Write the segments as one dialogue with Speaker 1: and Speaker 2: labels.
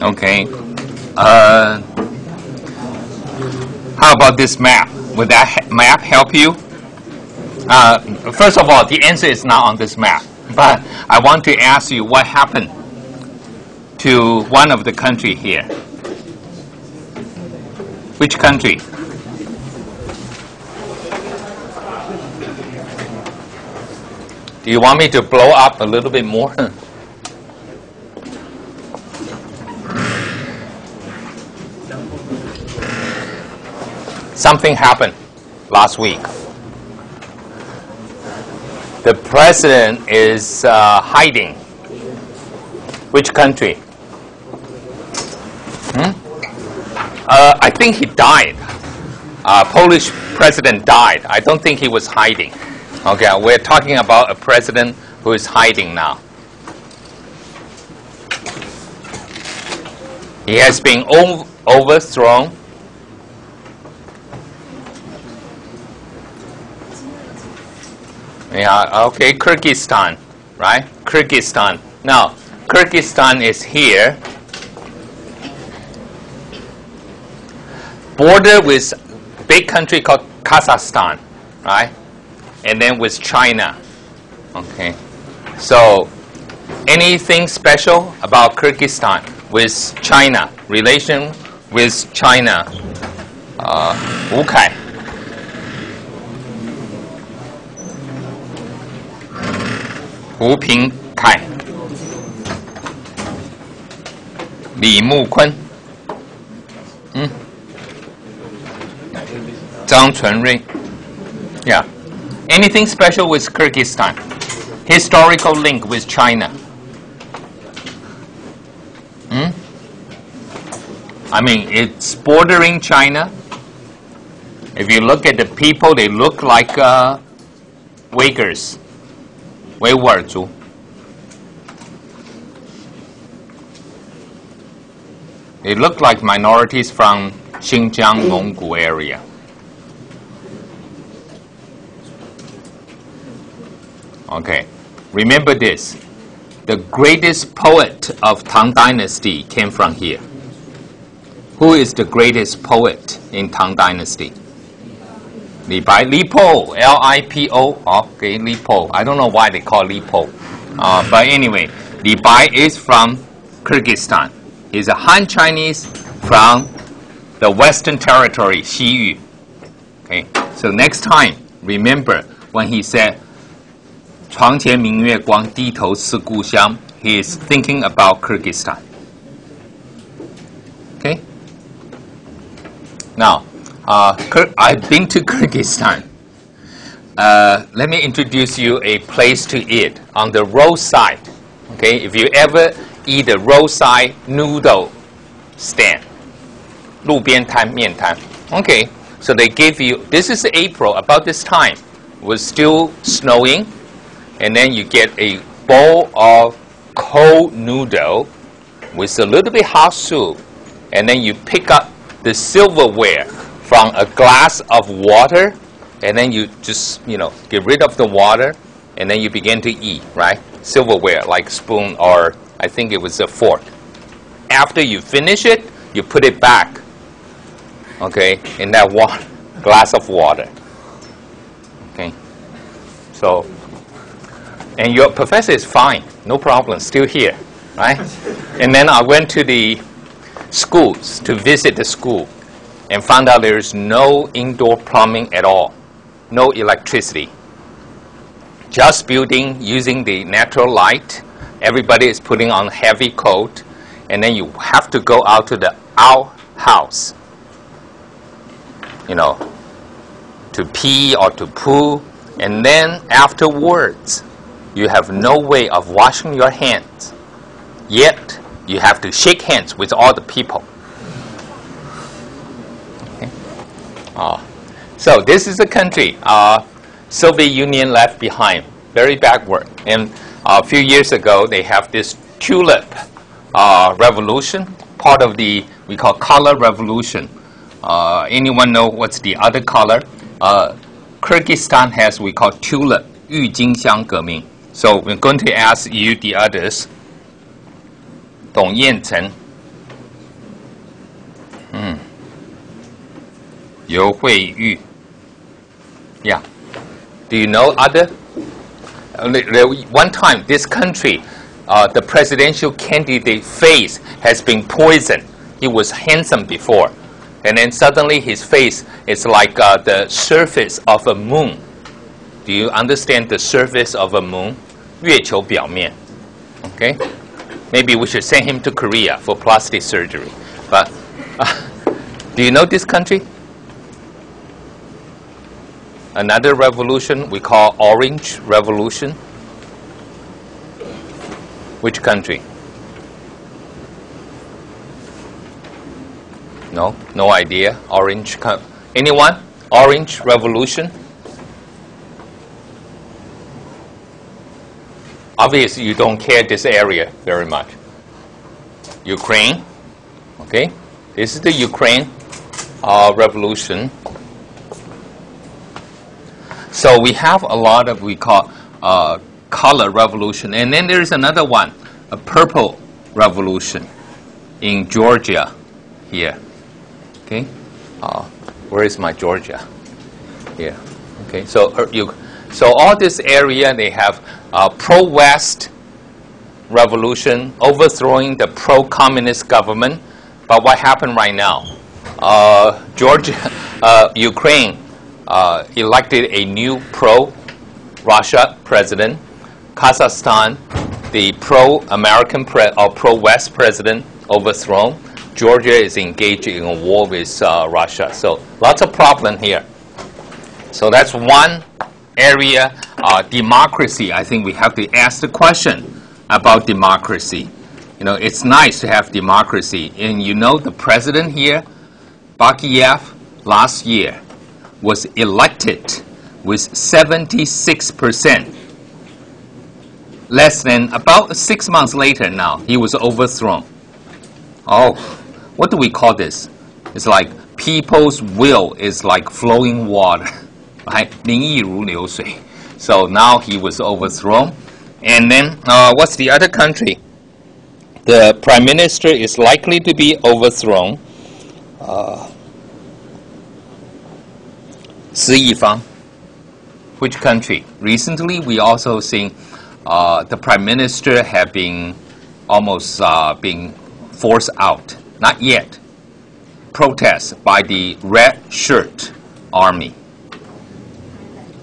Speaker 1: Okay. How about this map? Would that map help you? First of all, the answer is not on this map. But I want to ask you what happened to one of the country here. Which country? Do you want me to blow up a little bit more? Something happened last week. The president is hiding. Which country? I think he died. Polish president died. I don't think he was hiding. Okay, we're talking about a president who is hiding now. He has been overthrown. Yeah, okay, Kyrgyzstan, right? Kyrgyzstan. Now, Kyrgyzstan is here. Border with big country called Kazakhstan, right? And then with China. Okay. So, anything special about Kyrgyzstan with China? Relation with China? Wu Kai. Wu Ping Kai, Li Mu Kun, Zhang Chunrui. Yeah. Anything special with Kyrgyzstan? Historical link with China? I mean, it's bordering China. If you look at the people, they look like Uyghurs. 维吾尔族 They look like minorities from Xinjiang, Mongol area. Okay, remember this. The greatest poet of Tang Dynasty came from here. Who is the greatest poet in Tang Dynasty? Li Bai, Li Po, L-I-P-O. Okay, Li Po. I don't know why they call Li Po. But anyway, Li Bai is from Kyrgyzstan. He's a Han Chinese from the Western Territory, Xiyu. Okay, so next time, remember when he said, 床前明月光，低头思故乡, he is thinking about Kyrgyzstan. Okay? Now, I've been to Kyrgyzstan. Let me introduce you a place to eat on the roadside. Okay, if you ever eat a roadside noodle stand, 路边摊面摊. Okay, so they give you. This is April. About this time, it was still snowing, and then you get a bowl of cold noodle with a little bit hot soup, and then you pick up the silverware from a glass of water, and then you just, get rid of the water, and then you begin to eat, right? Silverware, like spoon, or I think it was a fork. After you finish it, you put it back, okay, in that glass of water. Okay, so, and your professor is fine, no problem, still here, right? And then I went to the schools to visit the school, and found out there is no indoor plumbing at all, no electricity. Just building using the natural light. Everybody is putting on heavy coat, and then you have to go out to the outhouse, to pee or to poo, and then afterwards, you have no way of washing your hands. Yet, you have to shake hands with all the people. So this is a country Soviet Union left behind, very backward. And a few years ago, they have this tulip revolution, part of the, we call color revolution. Anyone know what's the other color? Kyrgyzstan has, we call tulip, 郁金香革命. So we're going to ask you the others. 董彦成游惠玉. Yeah. Do you know other? One time, this country, the presidential candidate face has been poisoned. He was handsome before. And then suddenly his face is like the surface of a moon. Do you understand the surface of a moon? 月球表面. Okay? Maybe we should send him to Korea for plastic surgery. But do you know this country? Another revolution we call Orange Revolution. Which country? No? No idea? Orange? Anyone? Orange Revolution? Obviously, you don't care this area very much. Ukraine. Okay? This is the Ukraine revolution. So we have a lot of, we call color revolution. And then there is another one, a purple revolution in Georgia here. Okay? Where is my Georgia? Here. Okay, so all this area, they have pro-West revolution, overthrowing the pro-communist government. But what happened right now? Ukraine elected a new pro-Russia president. Kazakhstan, the pro-American or pro-West president, overthrown. Georgia is engaged in a war with Russia. So lots of problem here. So that's one area, democracy. I think we have to ask the question about democracy. You know, it's nice to have democracy. And you know the president here, Bakiyev, last year was elected with 76%. Less than about 6 months later now, he was overthrown. Oh, what do we call this? It's like people's will is like flowing water. Right? 民意如流水. So now he was overthrown. And then what's the other country? The prime minister is likely to be overthrown. 施一方. Which country? Recently, we also seen the prime minister have been almost being forced out. Not yet. Protests by the red shirt army.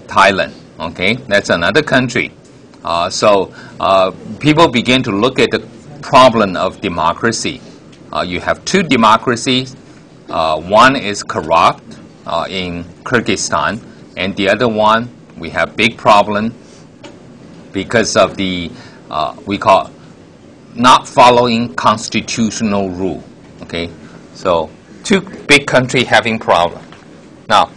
Speaker 1: Thailand. Okay, that's another country. So people begin to look at the problem of democracy. You have two democracies. One is corrupt in Kyrgyzstan, and the other one, we have big problem because of the, we call not following constitutional rule. Okay, so two big countries having problem. Now,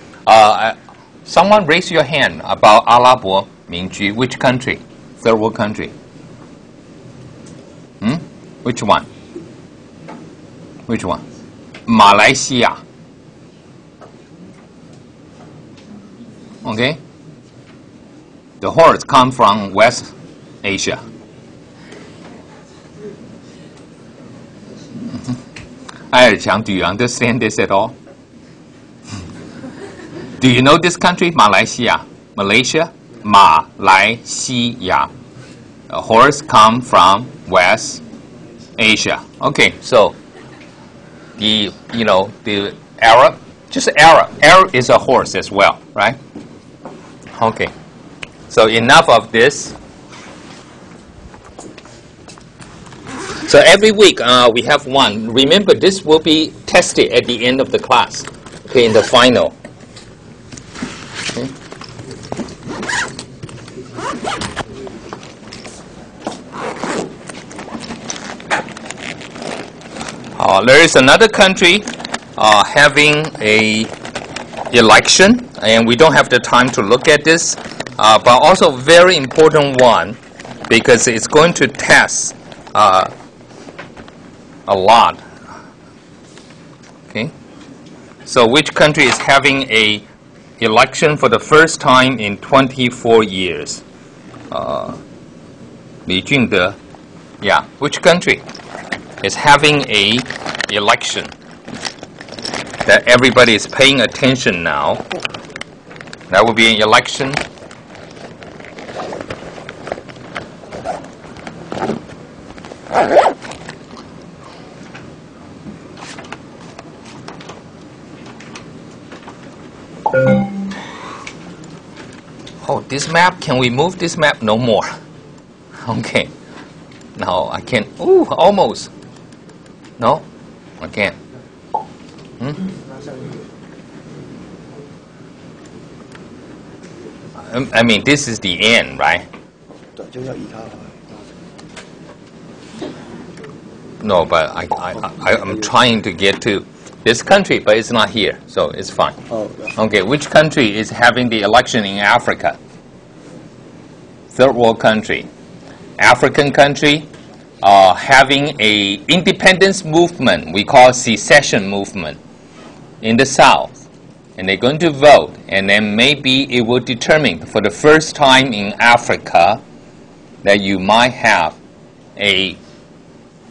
Speaker 1: someone raise your hand about 阿拉伯民居. Which country? Third world country. Which one? Which one? 马来西亚. Okay? The horse come from West Asia. Ayerchang, do you understand this at all? Do you know this country, Malaysia? Malaysia? 马来西亚. A horse come from West Asia. Okay, so the Arab, just Arab. Arab is a horse as well, right? Okay. So enough of this. So every week we have one. Remember, this will be tested at the end of the class. Okay, in the final. Okay. There is another country having a election, and we don't have the time to look at this, but also very important one because it's going to test a lot. Okay, so which country is having a election for the first time in 24 years? Li Junde. Yeah, which country is having a election? that everybody is paying attention now. That will be an election. Oh, this map, can we move this map? No more. Okay. No, I can't. Ooh, almost. No, I can't. I mean, this is the end, right? No, but I'm trying to get to this country, but it's not here, so it's fine. Okay, which country is having the election in Africa? Third world country. African country having a independence movement, we call secession movement, in the south. And they're going to vote, and then maybe it will determine for the first time in Africa that you might have a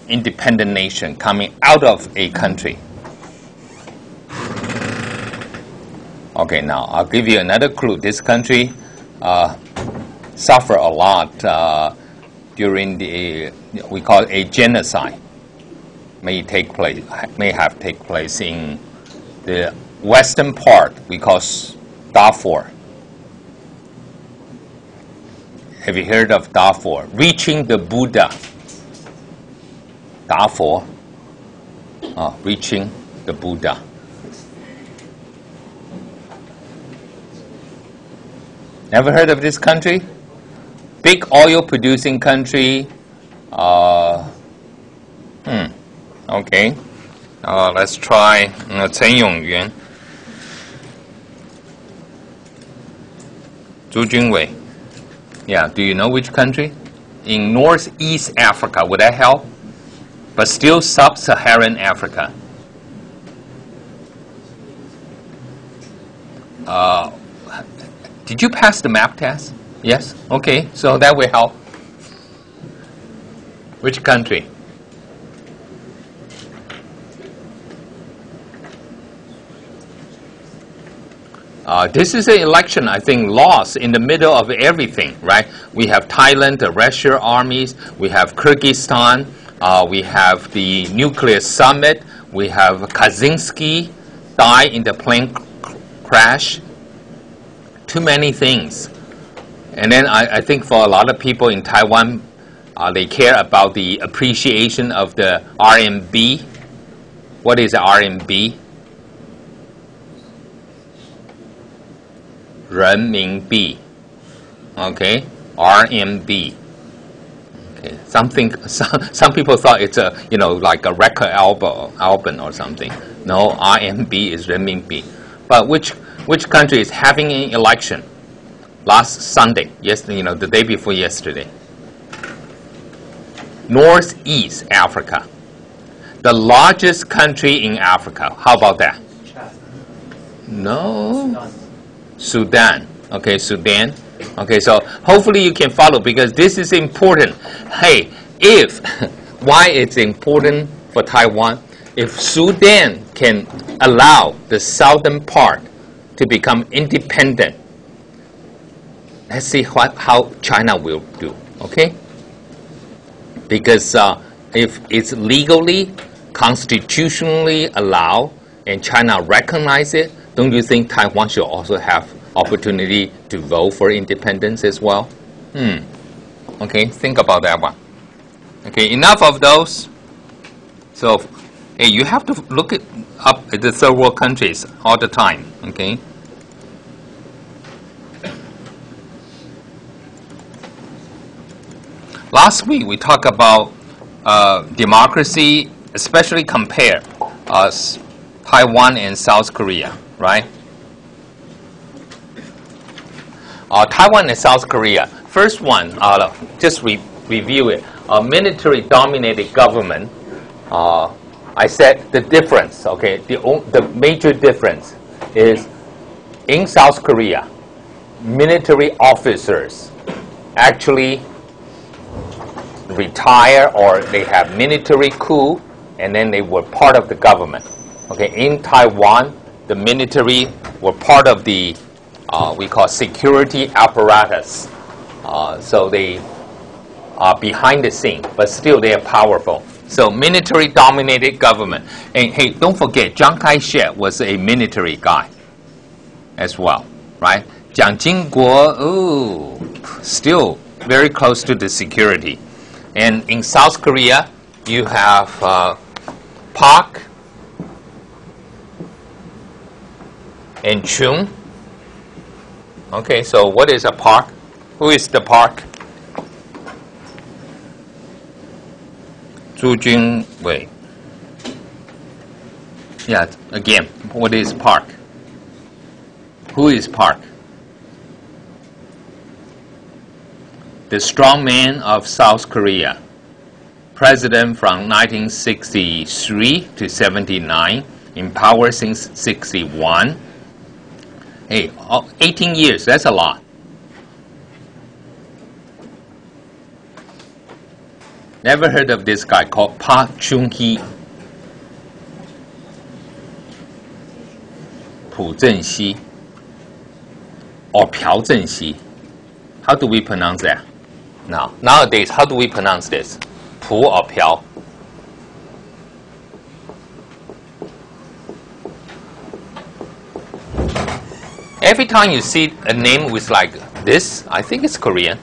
Speaker 1: independent nation coming out of a country. Okay, now I'll give you another clue. This country suffered a lot during the, we call it a genocide, may have taken place in the western part, we call Darfur. Have you heard of Darfur? Reaching the Buddha. Darfur. Reaching the Buddha. Never heard of this country? Big oil producing country. Okay. Let's try Chen Yongyuan. Zhu Junwei. Yeah, do you know which country? In Northeast Africa, would that help? But still sub-Saharan Africa. Did you pass the map test? Yes? Okay, so that will help. Which country? This is an election, I think, lost in the middle of everything, right? We have Thailand, the Russian armies. We have Kyrgyzstan. We have the nuclear summit. We have Kaczynski die in the plane crash. Too many things. And then I think for a lot of people in Taiwan, they care about the appreciation of the RMB. What is the RMB? Renminbi. Okay, RMB. Okay, some people thought it's a like a record album or something. No, RMB is renminbi. But which country is having an election? Last Sunday, the day before yesterday. Northeast Africa, the largest country in Africa. How about that? No. Sudan. Okay, Sudan. Okay, so hopefully you can follow because this is important. Hey, why it's important for Taiwan, if Sudan can allow the southern part to become independent, let's see how China will do, okay? Because if it's legally, constitutionally allowed, and China recognize it, don't you think Taiwan should also have opportunity to vote for independence as well? Okay, think about that one. Okay, enough of those. So, hey, you have to look up at the third world countries all the time, okay? Last week we talked about democracy, especially compare Taiwan and South Korea, right? Taiwan and South Korea. First one, just review it. A military-dominated government. I said the difference. Okay, the major difference is in South Korea, military officers actually retire or they have military coup, and then they were part of the government. Okay, in Taiwan, the military were part of the we call security apparatus. So they are behind the scene, but still they are powerful. So military-dominated government. And hey, don't forget, Chiang Kai-shek was a military guy as well, right? Jiang Jingguo, ooh, still very close to the security. And in South Korea, you have Park and Chung. Okay, so what is a Park? Who is the Park? Zhu Junwei. Yeah, again, what is Park? Who is Park? The strongman of South Korea. President from 1963 to 79, in power since 61. Hey, 18 years, that's a lot. Never heard of this guy called Park Chung-hee. Pu Zhenxi or Piao Zhenxi. How do we pronounce that? Now, nowadays, how do we pronounce this? Pu or Piao? Every time you see a name with like this, I think it's Korean.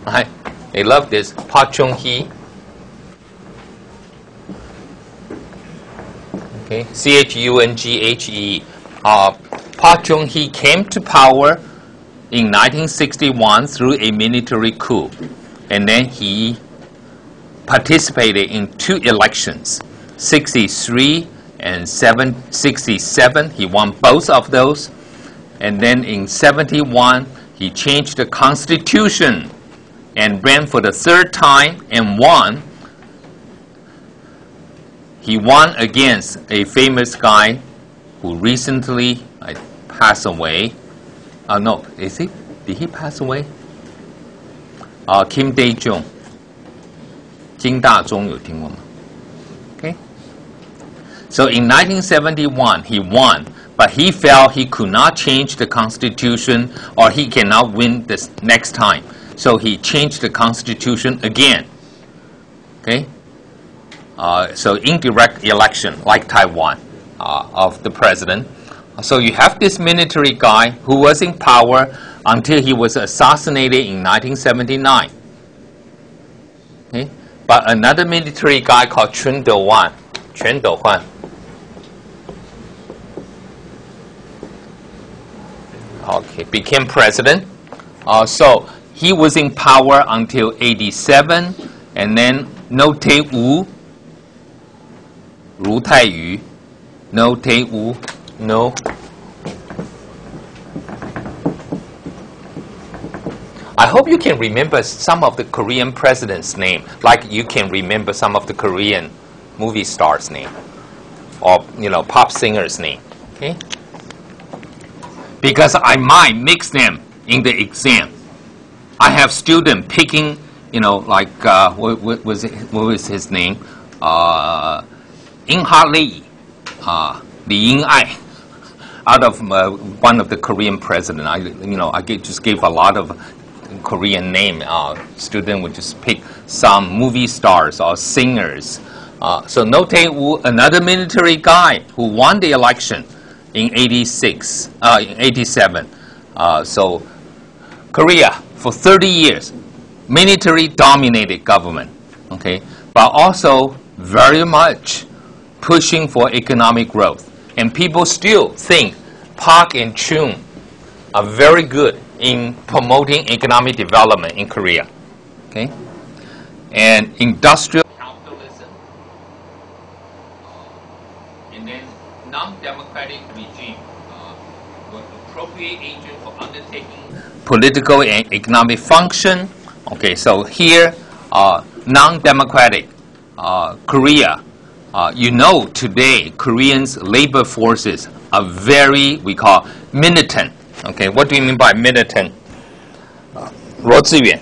Speaker 1: Right? They love this. Park Chung-hee. Okay, Chunghe. Park Chung-hee came to power in 1961 through a military coup, and then he participated in 2 elections, 63 and 67. He won both of those, and then in 71 he changed the constitution and ran for the 3rd time and won. He won against a famous guy who recently passed away. No, is he? Did he pass away? Kim Dae-jung. Kim Da-zhong 有听过吗? Okay. So in 1971, he won, but he felt he could not change the constitution, or he cannot win this next time. So he changed the constitution again. Okay. So indirect election, like Taiwan, of the president. So you have this military guy who was in power until he was assassinated in 1979. Okay? But another military guy called Chun Do-hwan, okay, became president. So he was in power until 87, and then No Tae-woo, Ru Tai-yu, No Tae-woo, no. I hope you can remember some of the Korean president's name, like you can remember some of the Korean movie stars' name, or pop singers' name. Okay? Because I might mix them in the exam. I have students picking, like what was his name? In-ha Lee, Li Ying-ai. Out of one of the Korean president, I just gave a lot of Korean name. Student would just pick some movie stars or singers. So No Tae-woo, another military guy who won the election in 87. So Korea for 30 years, military-dominated government. Okay, but also very much pushing for economic growth. And people still think Park and Chung are very good in promoting economic development in Korea. Okay? And industrial capitalism, and then non-democratic regime were appropriate agent for undertaking political and economic function. Okay, so here, non-democratic Korea. Today, Koreans' labor forces are very, we call, militant. Okay, what do you mean by militant? 罗志远、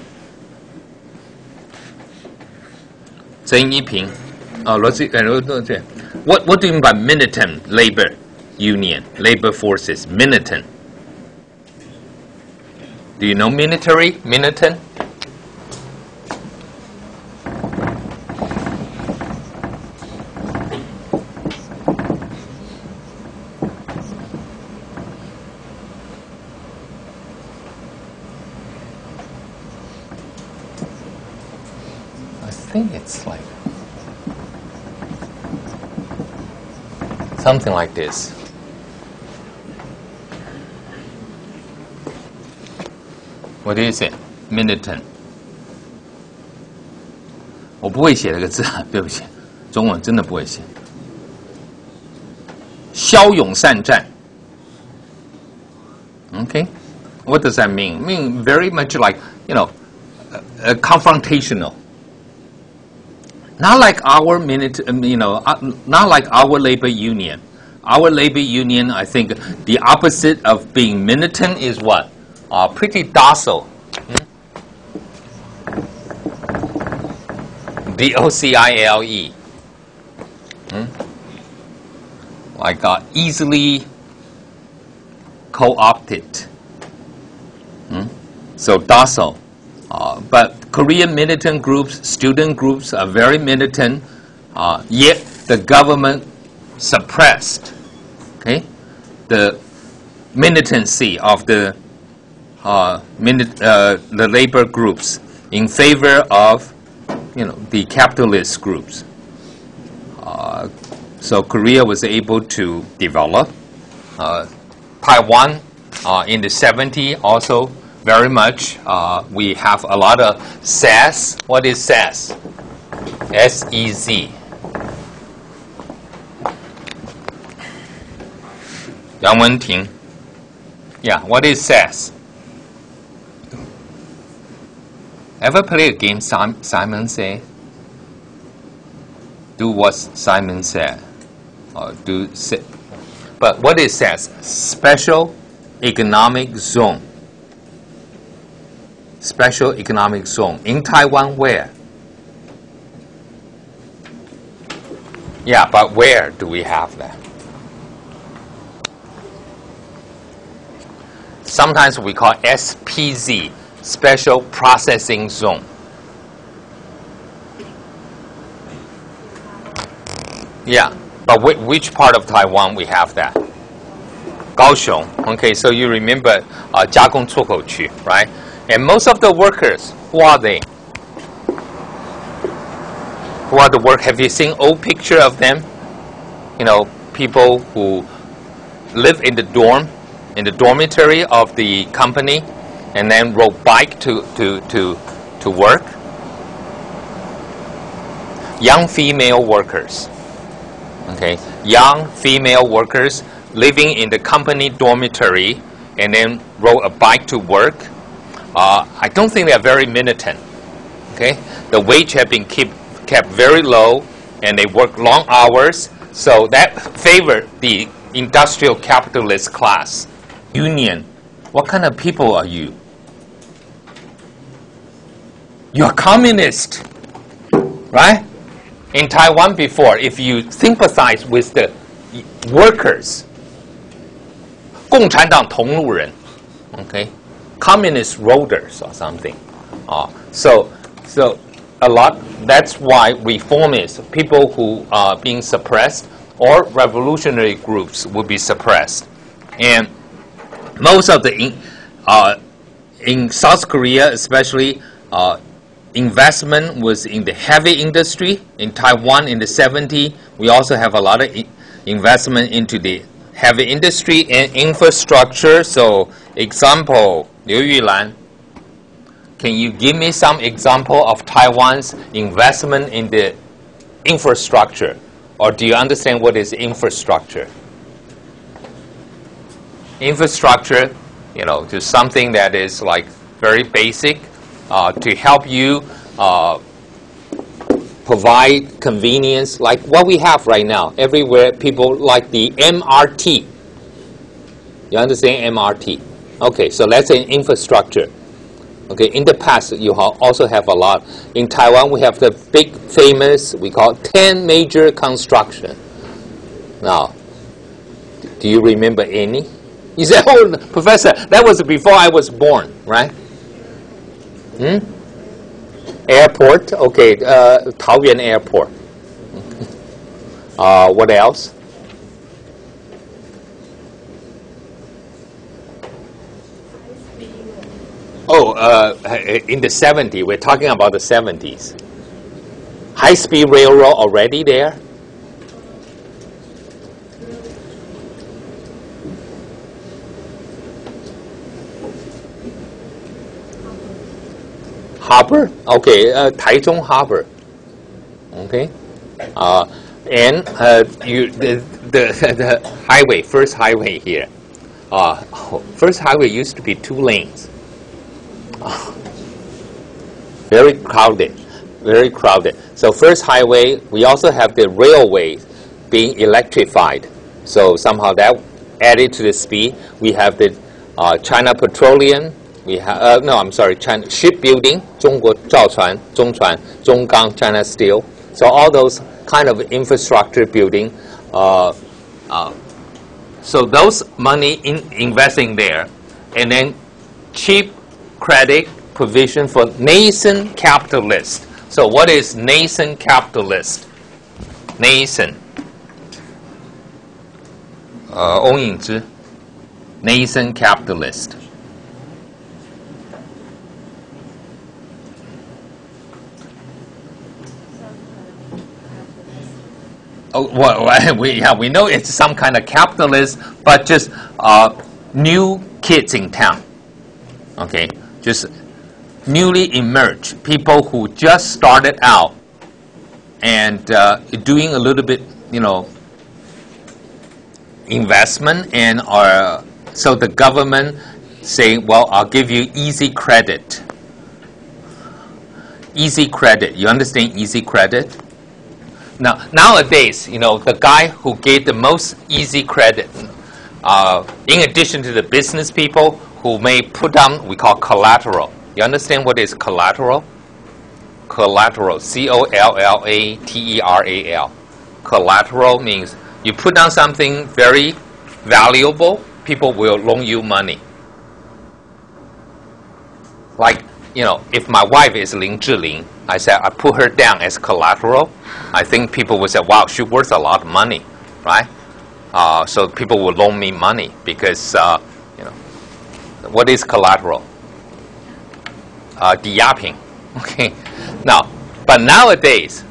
Speaker 1: 曾一平、罗志远、What do you mean by militant labor union, labor forces, militant? Do you know military, militant? I think it's like something like this. What is it? Militant. 我不会写这个字，对不起，中文真的不会写。骁勇善战。Okay, what does that mean? I mean very much like confrontational. Not like our not like our labor union. Our labor union, I think, the opposite of being militant is what? Pretty docile. docile. Like easily co-opted. So docile. But Korean militant groups, student groups are very militant, yet the government suppressed, okay, the militancy of the labor groups in favor of, the capitalist groups. So Korea was able to develop. Taiwan in the 70s also. Very much. We have a lot of SEZ. What is SEZ? S-E-Z. Yang Wenting. Yeah, what is SEZ? Ever play a game Simon Said? Do what Simon said. Or do say. But what is SEZ? Special Economic Zone. Special Economic Zone. In Taiwan, where? Yeah, but where do we have that? Sometimes we call SPZ, Special Processing Zone. Yeah, but which part of Taiwan we have that? Kaohsiung. Okay, so you remember 加工出口区, right? And most of the workers, who are they? Who are the work? Have you seen old picture of them? People who live in the dormitory of the company, and then rode bike to work. Young female workers. Okay, young female workers living in the company dormitory, and then rode a bike to work. I don't think they are very militant. Okay, the wage have been kept very low, and they work long hours, so that favored the industrial capitalist class. Union, what kind of people are you? You're communist, right? In Taiwan before, if you sympathize with the workers, 共产党同路人, okay? Communist roaders or something. So a lot, that's why reformists, people who are being suppressed, or revolutionary groups will be suppressed. And most of the, in South Korea especially, investment was in the heavy industry. In Taiwan in the 70s, we also have a lot of investment into the heavy industry and infrastructure. So, example, Liu Yulan, can you give me some example of Taiwan's investment in the infrastructure? Or do you understand what is infrastructure? Infrastructure, to something that is like very basic to help you provide convenience, like what we have right now. Everywhere people like the MRT. You understand MRT? Okay, so that's an infrastructure. Okay, in the past you also have a lot. In Taiwan we have the big famous, we call 10 major construction. Now, do you remember any? You say, oh, Professor, that was before I was born, right? Airport, okay, Taoyuan Airport. What else? Oh, in the 70s, we're talking about the 70s. High-speed railroad already there? Harbor, okay, Taichung Harbor, okay, and the highway, first highway here, first highway used to be 2 lanes, very crowded, very crowded. So first highway, we also have the railway being electrified, so somehow that added to the speed. We have the China Petroleum. We have no, I'm sorry, China shipbuilding, 中国造船, 中船, 中钢, China Steel. So all those kind of infrastructure building. So those money investing there, and then cheap credit provision for nascent capitalist. So what is nascent capitalist? Nascent. 翁颖之 nascent capitalist. Oh, well, we know it's some kind of capitalist, but just new kids in town. Okay, just newly emerged people who just started out and doing a little bit, investment, and so the government saying, well, I'll give you easy credit. Easy credit. You understand easy credit? Now, nowadays, the guy who gave the most easy credit, in addition to the business people who may put down, we call collateral. You understand what is collateral? Collateral, C-O-L-L-A-T-E-R-A-L. Collateral means you put down something very valuable, people will loan you money. Like, if my wife is Lin Zhiling, I said I put her down as collateral. I think people would say, wow, she's worth a lot of money, right? So people will loan me money because, what is collateral? Diaping, okay? Now, but nowadays,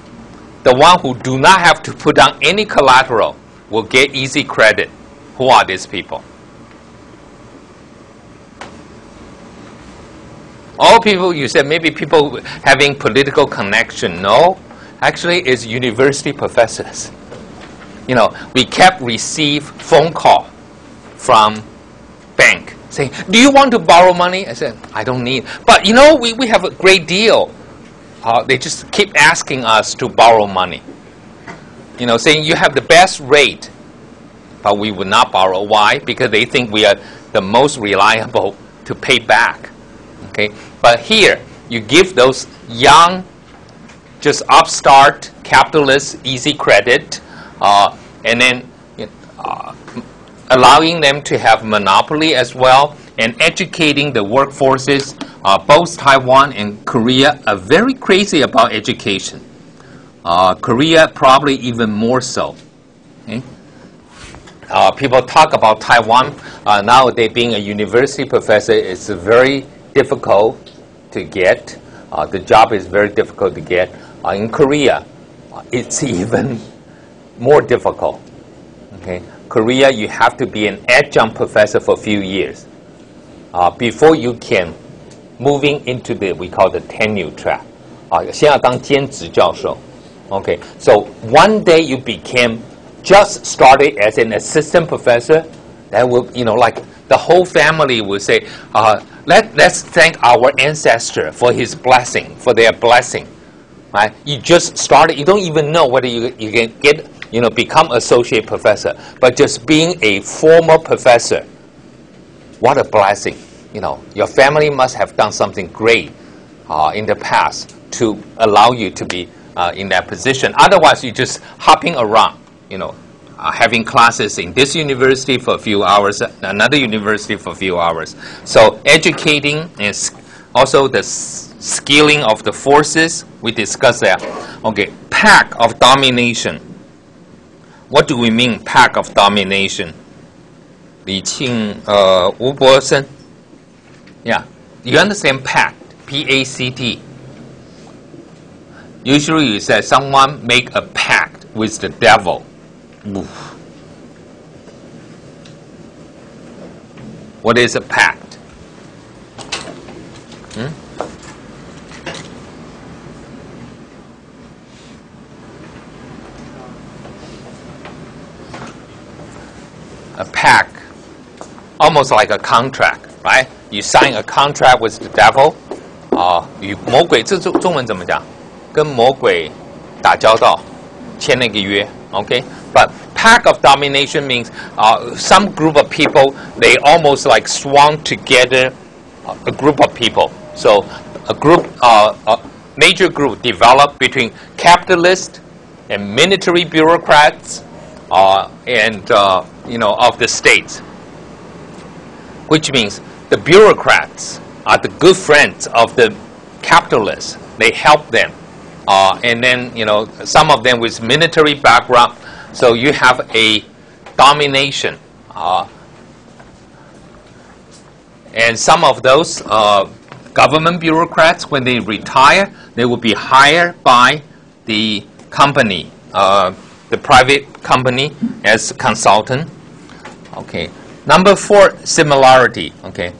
Speaker 1: the one who do not have to put down any collateral will get easy credit. Who are these people? All people, you said maybe people having political connection. No, actually it's university professors. We kept receive phone call from bank saying, do you want to borrow money? I said, I don't need. But we have a great deal. They just keep asking us to borrow money. Saying you have the best rate, but we would not borrow. Why? Because they think we are the most reliable to pay back. Okay, but here you give those young, just upstart capitalists easy credit, and then allowing them to have monopoly as well, and educating the workforces. Both Taiwan and Korea are very crazy about education. Korea probably even more so. Okay? People talk about Taiwan nowadays being a university professor is very difficult to get. The job is very difficult to get. In Korea, it's even more difficult. Okay, Korea, you have to be an adjunct professor for a few years before you can moving into we call the tenure track. 先要当兼职教授. Okay, so one day you became just started as an assistant professor. That will, like the whole family will say, let's thank our ancestor for his blessing, for their blessing. Right? You just started. You don't even know whether you can get, become associate professor. But just being a former professor, what a blessing. Your family must have done something great in the past to allow you to be in that position. Otherwise, you're just hopping around. having classes in this university for a few hours, another university for a few hours. So educating is also the skilling of the forces. We discussed that. Okay, pack of domination. What do we mean, pack of domination? Li Qing, Wu Bosen. Yeah, you understand pact, P-A-C-T. Usually you say someone make a pact with the devil. Oof. What is a pact? A pact, almost like a contract, right? You sign a contract with the devil. 与魔鬼，这中文怎么讲？跟魔鬼打交道，签了一个约 ，OK? But pack of domination means some group of people, they almost like swarm together, a group of people. So a group, a major group developed between capitalists and military bureaucrats, and of the states, which means the bureaucrats are the good friends of the capitalists. They help them. And then, some of them with military background. So you have a domination. And some of those government bureaucrats, when they retire, they will be hired by the company, the private company as consultant. Okay. Number 4, similarity. Okay.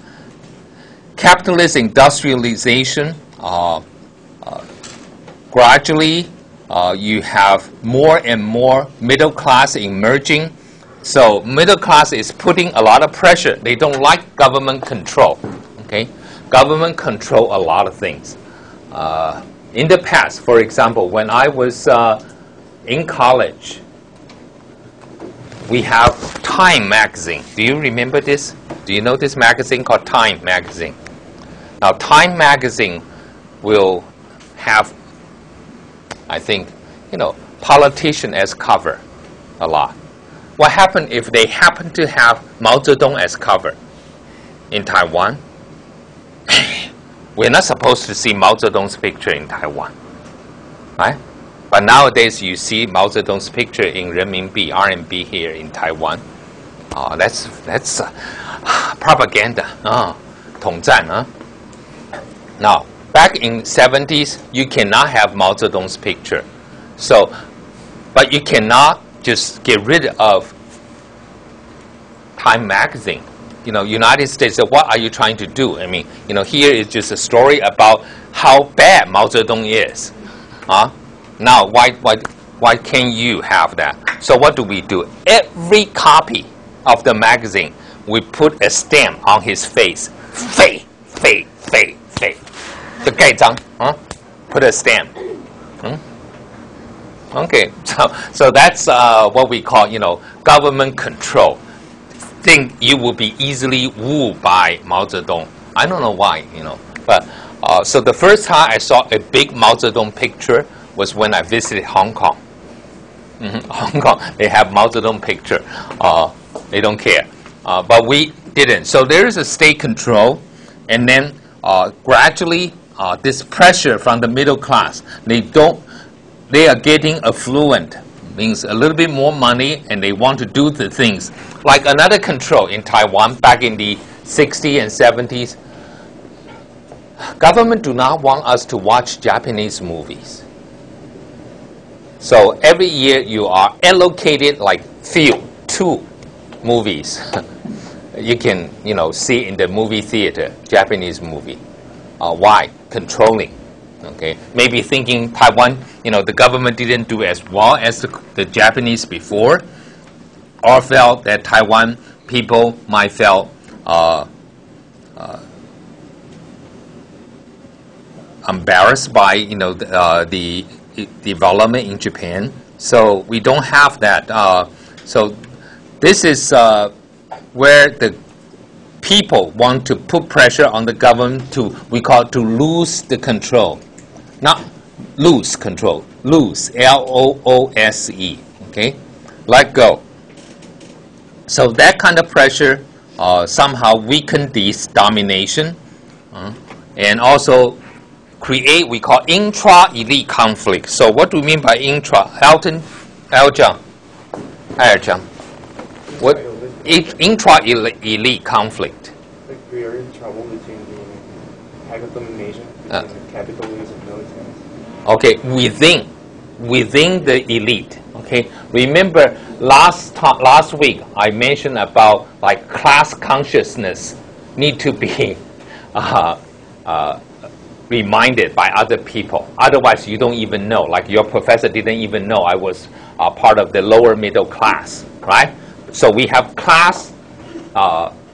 Speaker 1: Capitalist industrialization. Gradually, you have more and more middle class emerging. So middle class is putting a lot of pressure. They don't like government control. Okay, government control a lot of things. In the past, for example, when I was in college, we have Time magazine. Do you remember this? Do you know this magazine called Time magazine? Now, Time magazine will have, I think, politician as cover a lot. What happened if they happen to have Mao Zedong as cover in Taiwan? We're not supposed to see Mao Zedong's picture in Taiwan, right? But nowadays you see Mao Zedong's picture in renminbi, RMB here in Taiwan. That's propaganda. 统战, huh? Now, back in 70s, you cannot have Mao Zedong's picture. So, but you cannot just get rid of Time magazine. United States, so what are you trying to do? I mean, here is just a story about how bad Mao Zedong is. Now, why can't you have that? So what do? Every copy of the magazine, we put a stamp on his face. 废 就盖章 Put a stamp. Okay, so that's what we call, government control. Think you will be easily wooed by Mao Zedong. I don't know why, but so the first time I saw a big Mao Zedong picture was when I visited Hong Kong. Hong Kong, they have Mao Zedong picture. They don't care, but we didn't. So there is a state control, and then gradually this pressure from the middle class. They are getting affluent, means a little bit more money, and they want to do the things. Like another control in Taiwan back in the 60s and 70s. Government do not want us to watch Japanese movies. So every year you are allocated like 2 movies. You can, see in the movie theater, Japanese movie. Why? Controlling. Okay, maybe thinking Taiwan, the government didn't do as well as the Japanese before, or felt that Taiwan people might feel embarrassed by the development in Japan. So we don't have that. So this is where the people want to put pressure on the government to lose the control. Not lose control, lose, L-O-O-S-E, okay? Let go. So that kind of pressure somehow weaken this domination and also create we call intra-elite conflict. So what do we mean by intra? Aljang. What intra-elite conflict?
Speaker 2: Like we are in trouble between the pack of domination between capitalists and militaries.
Speaker 1: Okay, within the elite. Okay, remember last week I mentioned about like class consciousness need to be reminded by other people. Otherwise, you don't even know. Like your professor didn't even know I was part of the lower middle class, right? So we have class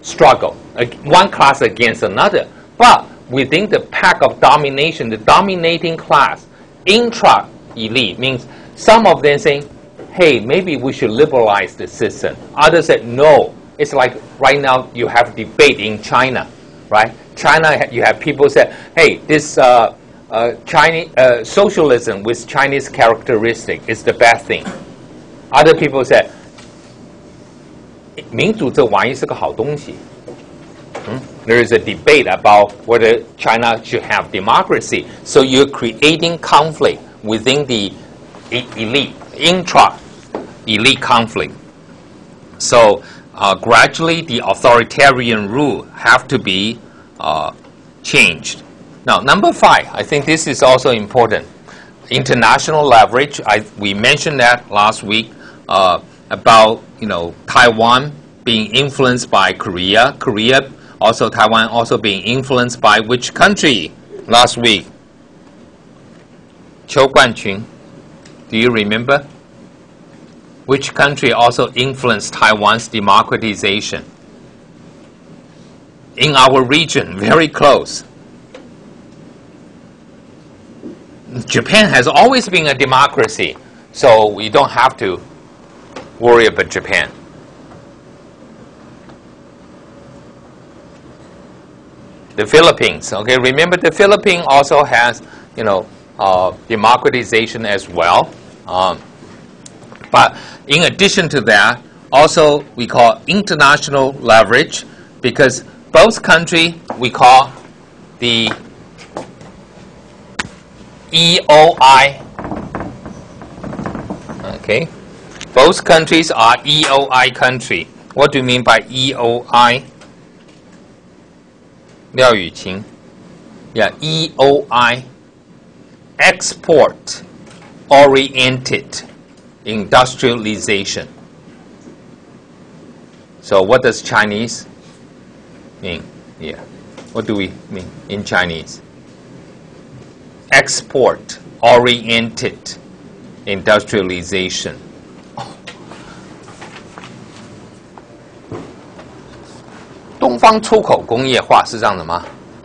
Speaker 1: struggle, one class against another. But within the pack of domination, the dominating class, intra-elite means some of them saying, hey, maybe we should liberalize the system. Others said, no. It's like right now you have debate in China, right? China, you have people say, hey, this Chinese socialism with Chinese characteristic is the best thing. Other people say, 民主这玩意是个好东西. There is a debate about whether China should have democracy. So you're creating conflict within the elite, intra-elite conflict. So gradually the authoritarian rule have to be changed. Now, number 5, I think this is also important. International leverage. We mentioned that last week about Taiwan being influenced by Korea. Taiwan also being influenced by which country last week? Qiu Guanqun, do you remember? Which country also influenced Taiwan's democratization? In our region, very close. Japan has always been a democracy, so we don't have to worry about Japan. The Philippines, okay, remember the Philippines also has, democratization as well. But in addition to that, also we call international leverage, because both countries we call the EOI. Okay, both countries are EOI country. What do you mean by EOI? 廖雨晴. Yeah, EOI, export oriented industrialization. So what does Chinese mean here? What do we mean in Chinese? Export oriented industrialization.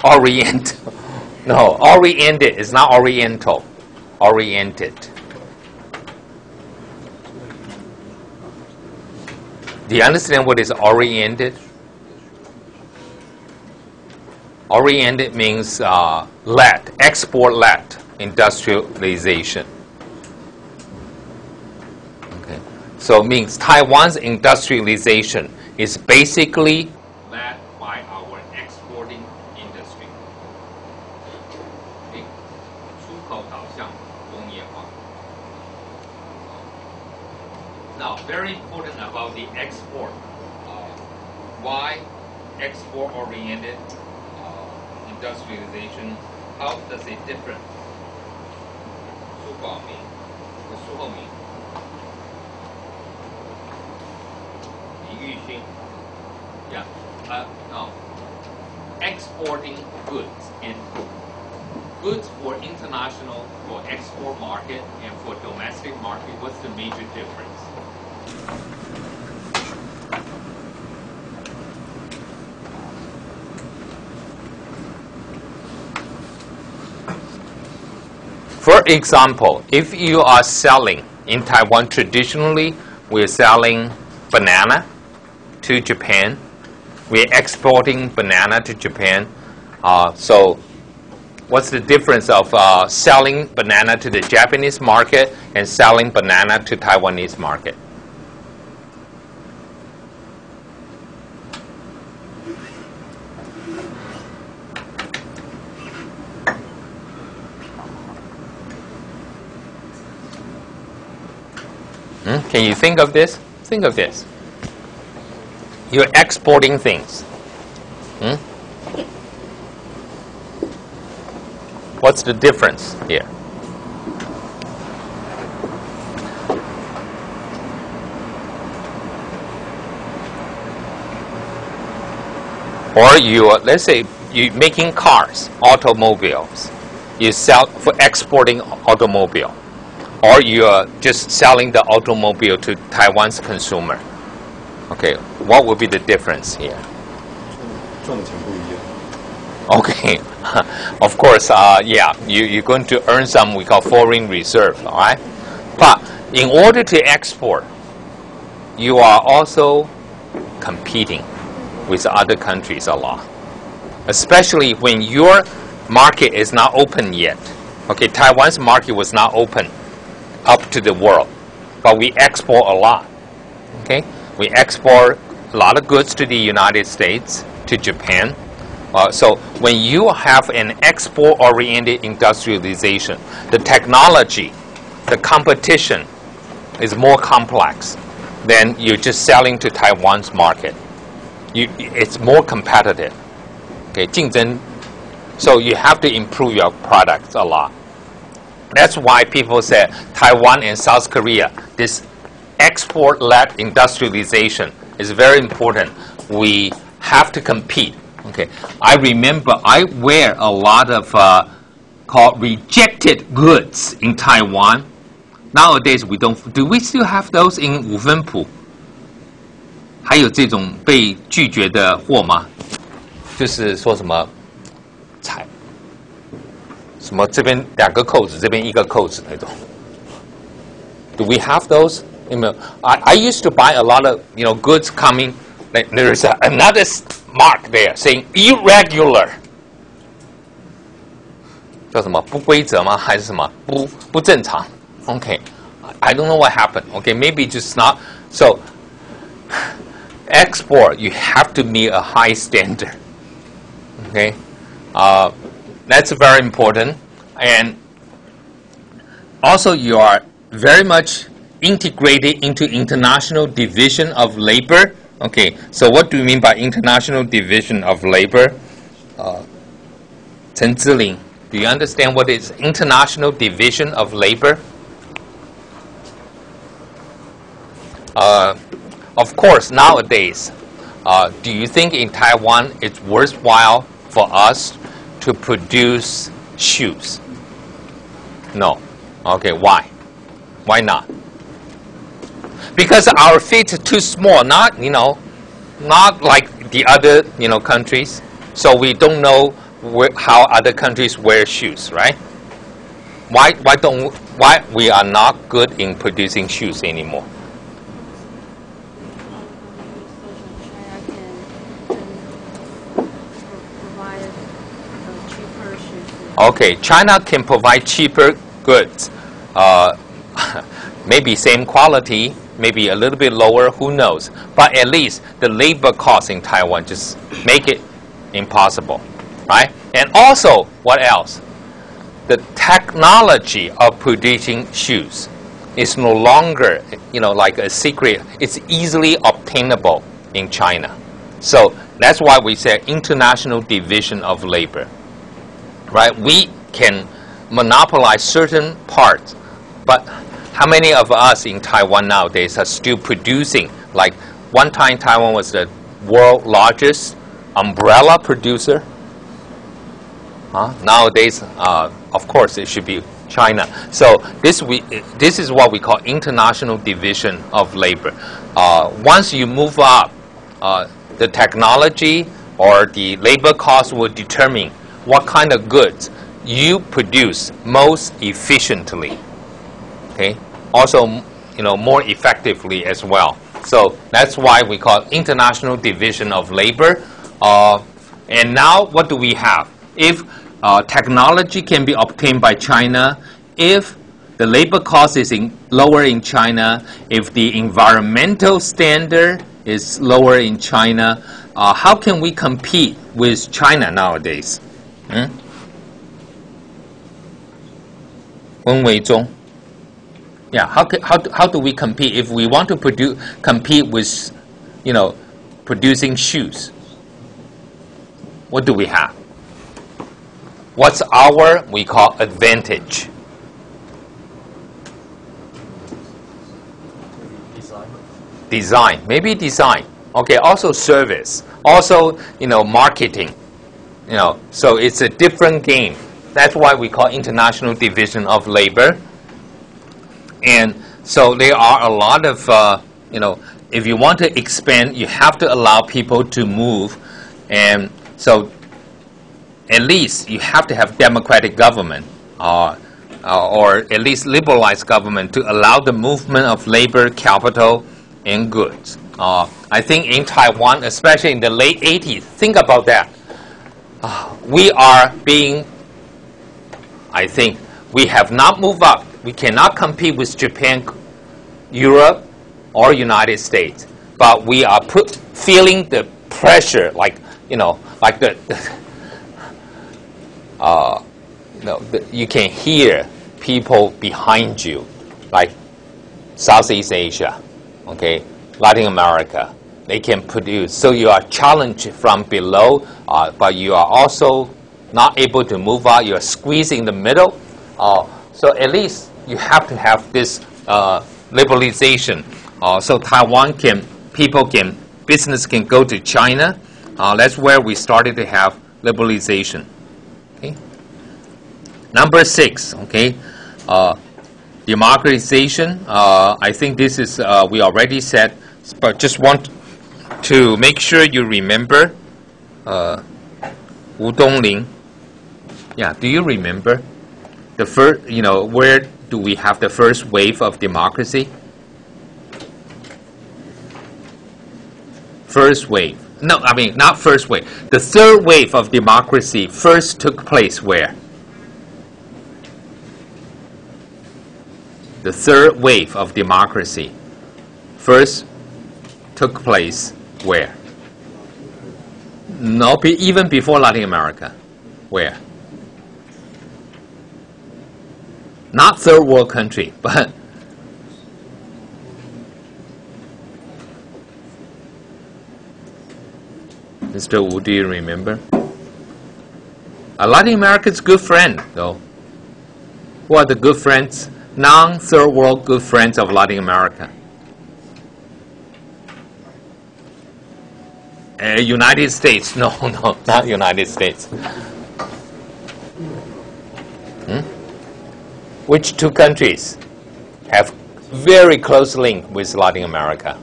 Speaker 1: Orient. No, oriented is not oriental. Oriented. Do you understand what is oriented? Oriented means led, export-led industrialization. Okay, so it means Taiwan's industrialization is basically led by our exporting industry. Okay. 出口导向工业化. Now, very important about the export. Why export-oriented industrialization? How does it differ? 苏宝明和苏厚明. 李玉勋. Yeah. No. Exporting goods and goods for international, for export market, and for domestic market. What's the major difference? For example, if you are selling in Taiwan, traditionally we're selling banana to Japan. We're exporting banana to Japan. So what's the difference of selling banana to the Japanese market and selling banana to Taiwanese market? Can you think of this? Think of this. You're exporting things. What's the difference here? Or let's say you're making cars, automobiles. You sell for exporting automobile. Or you're just selling the automobile to Taiwan's consumer. Okay, what would be the difference here? Okay, of course, yeah, you're going to earn some we call foreign reserve, all right? But in order to export, you are also competing with other countries a lot, especially when your market is not open yet. Okay, Taiwan's market was not open up to the world, but we export a lot. Okay, we export a lot of goods to the United States, to Japan. So when you have an export-oriented industrialization, the technology, the competition is more complex than you're just selling to Taiwan's market. It's more competitive. Okay, 竞争. So you have to improve your products a lot. That's why people say Taiwan and South Korea, this export-led industrialization is very important. We have to compete. Okay, I remember I wear a lot of called rejected goods in Taiwan. Nowadays we don't. Do we still have those in 五分埔？还有这种被拒绝的货吗？就是说什么彩，什么这边2个扣子，这边1个扣子那种。Do we have those? I used to buy a lot of goods coming. Like there is another mark there saying irregular. 叫什么不规则吗？还是什么不正常 ？Okay, I don't know what happened. Okay, maybe just not. So export, you have to meet a high standard. Okay, that's very important. And also, you are very much integrated into international division of labor. Okay, so what do you mean by international division of labor? Chen Ziling, do you understand what is international division of labor? Of course, nowadays, do you think in Taiwan it's worthwhile for us to produce shoes? No. Okay, why? Why not? Because our feet are too small, not like the other countries. So we don't know how other countries wear shoes, right? Why we are not good in producing shoes anymore? Okay, China can provide cheaper goods. Maybe same quality, maybe a little bit lower, who knows? But at least the labor costs in Taiwan just make it impossible, right? And also, what else? The technology of producing shoes is no longer, like a secret. It's easily obtainable in China. So that's why we say international division of labor, right? We can monopolize certain parts, but how many of us in Taiwan nowadays are still producing? Like one time Taiwan was the world's largest umbrella producer. Nowadays, of course, it should be China. So this is what we call international division of labor. Once you move up, the technology or the labor cost will determine what kind of goods you produce most efficiently. Okay. Also, more effectively as well. So that's why we call it international division of labor. And now, what do we have? If technology can be obtained by China, if the labor cost is lower in China, if the environmental standard is lower in China, how can we compete with China nowadays? 温维忠 Yeah, how do we compete if we want to compete with, producing shoes? What do we have? What's our, we call, advantage? Design, maybe design. Okay, also service, also, marketing. So it's a different game. That's why we call international division of labor. And so there are a lot of, if you want to expand, you have to allow people to move. And so at least you have to have democratic government or at least liberalized government to allow the movement of labor, capital, and goods. I think in Taiwan, especially in the late 80s, think about that. We are being, I think, we have not moved up. We cannot compete with Japan, Europe, or United States. But we are feeling the pressure, you can hear people behind you, like Southeast Asia, okay, Latin America. They can produce. So you are challenged from below, but you are also not able to move out. You are squeezed in the middle. So at least you have to have this liberalization. So Taiwan business can go to China. That's where we started to have liberalization. Okay. Number 6, okay, democratization. I think this is, we already said, but just want to make sure you remember Wu Dongling. Yeah, do you remember the first, where do we have the first wave of democracy? First wave. No, I mean, not first wave. The third wave of democracy first took place where? The third wave of democracy first took place where? No, even before Latin America. Where? Not third world country, but Mr. Wu, do you remember? Latin America's good friend, though. Who are the good friends? Non-third world good friends of Latin America. United States. No, not United States. Which two countries have very close link with Latin America?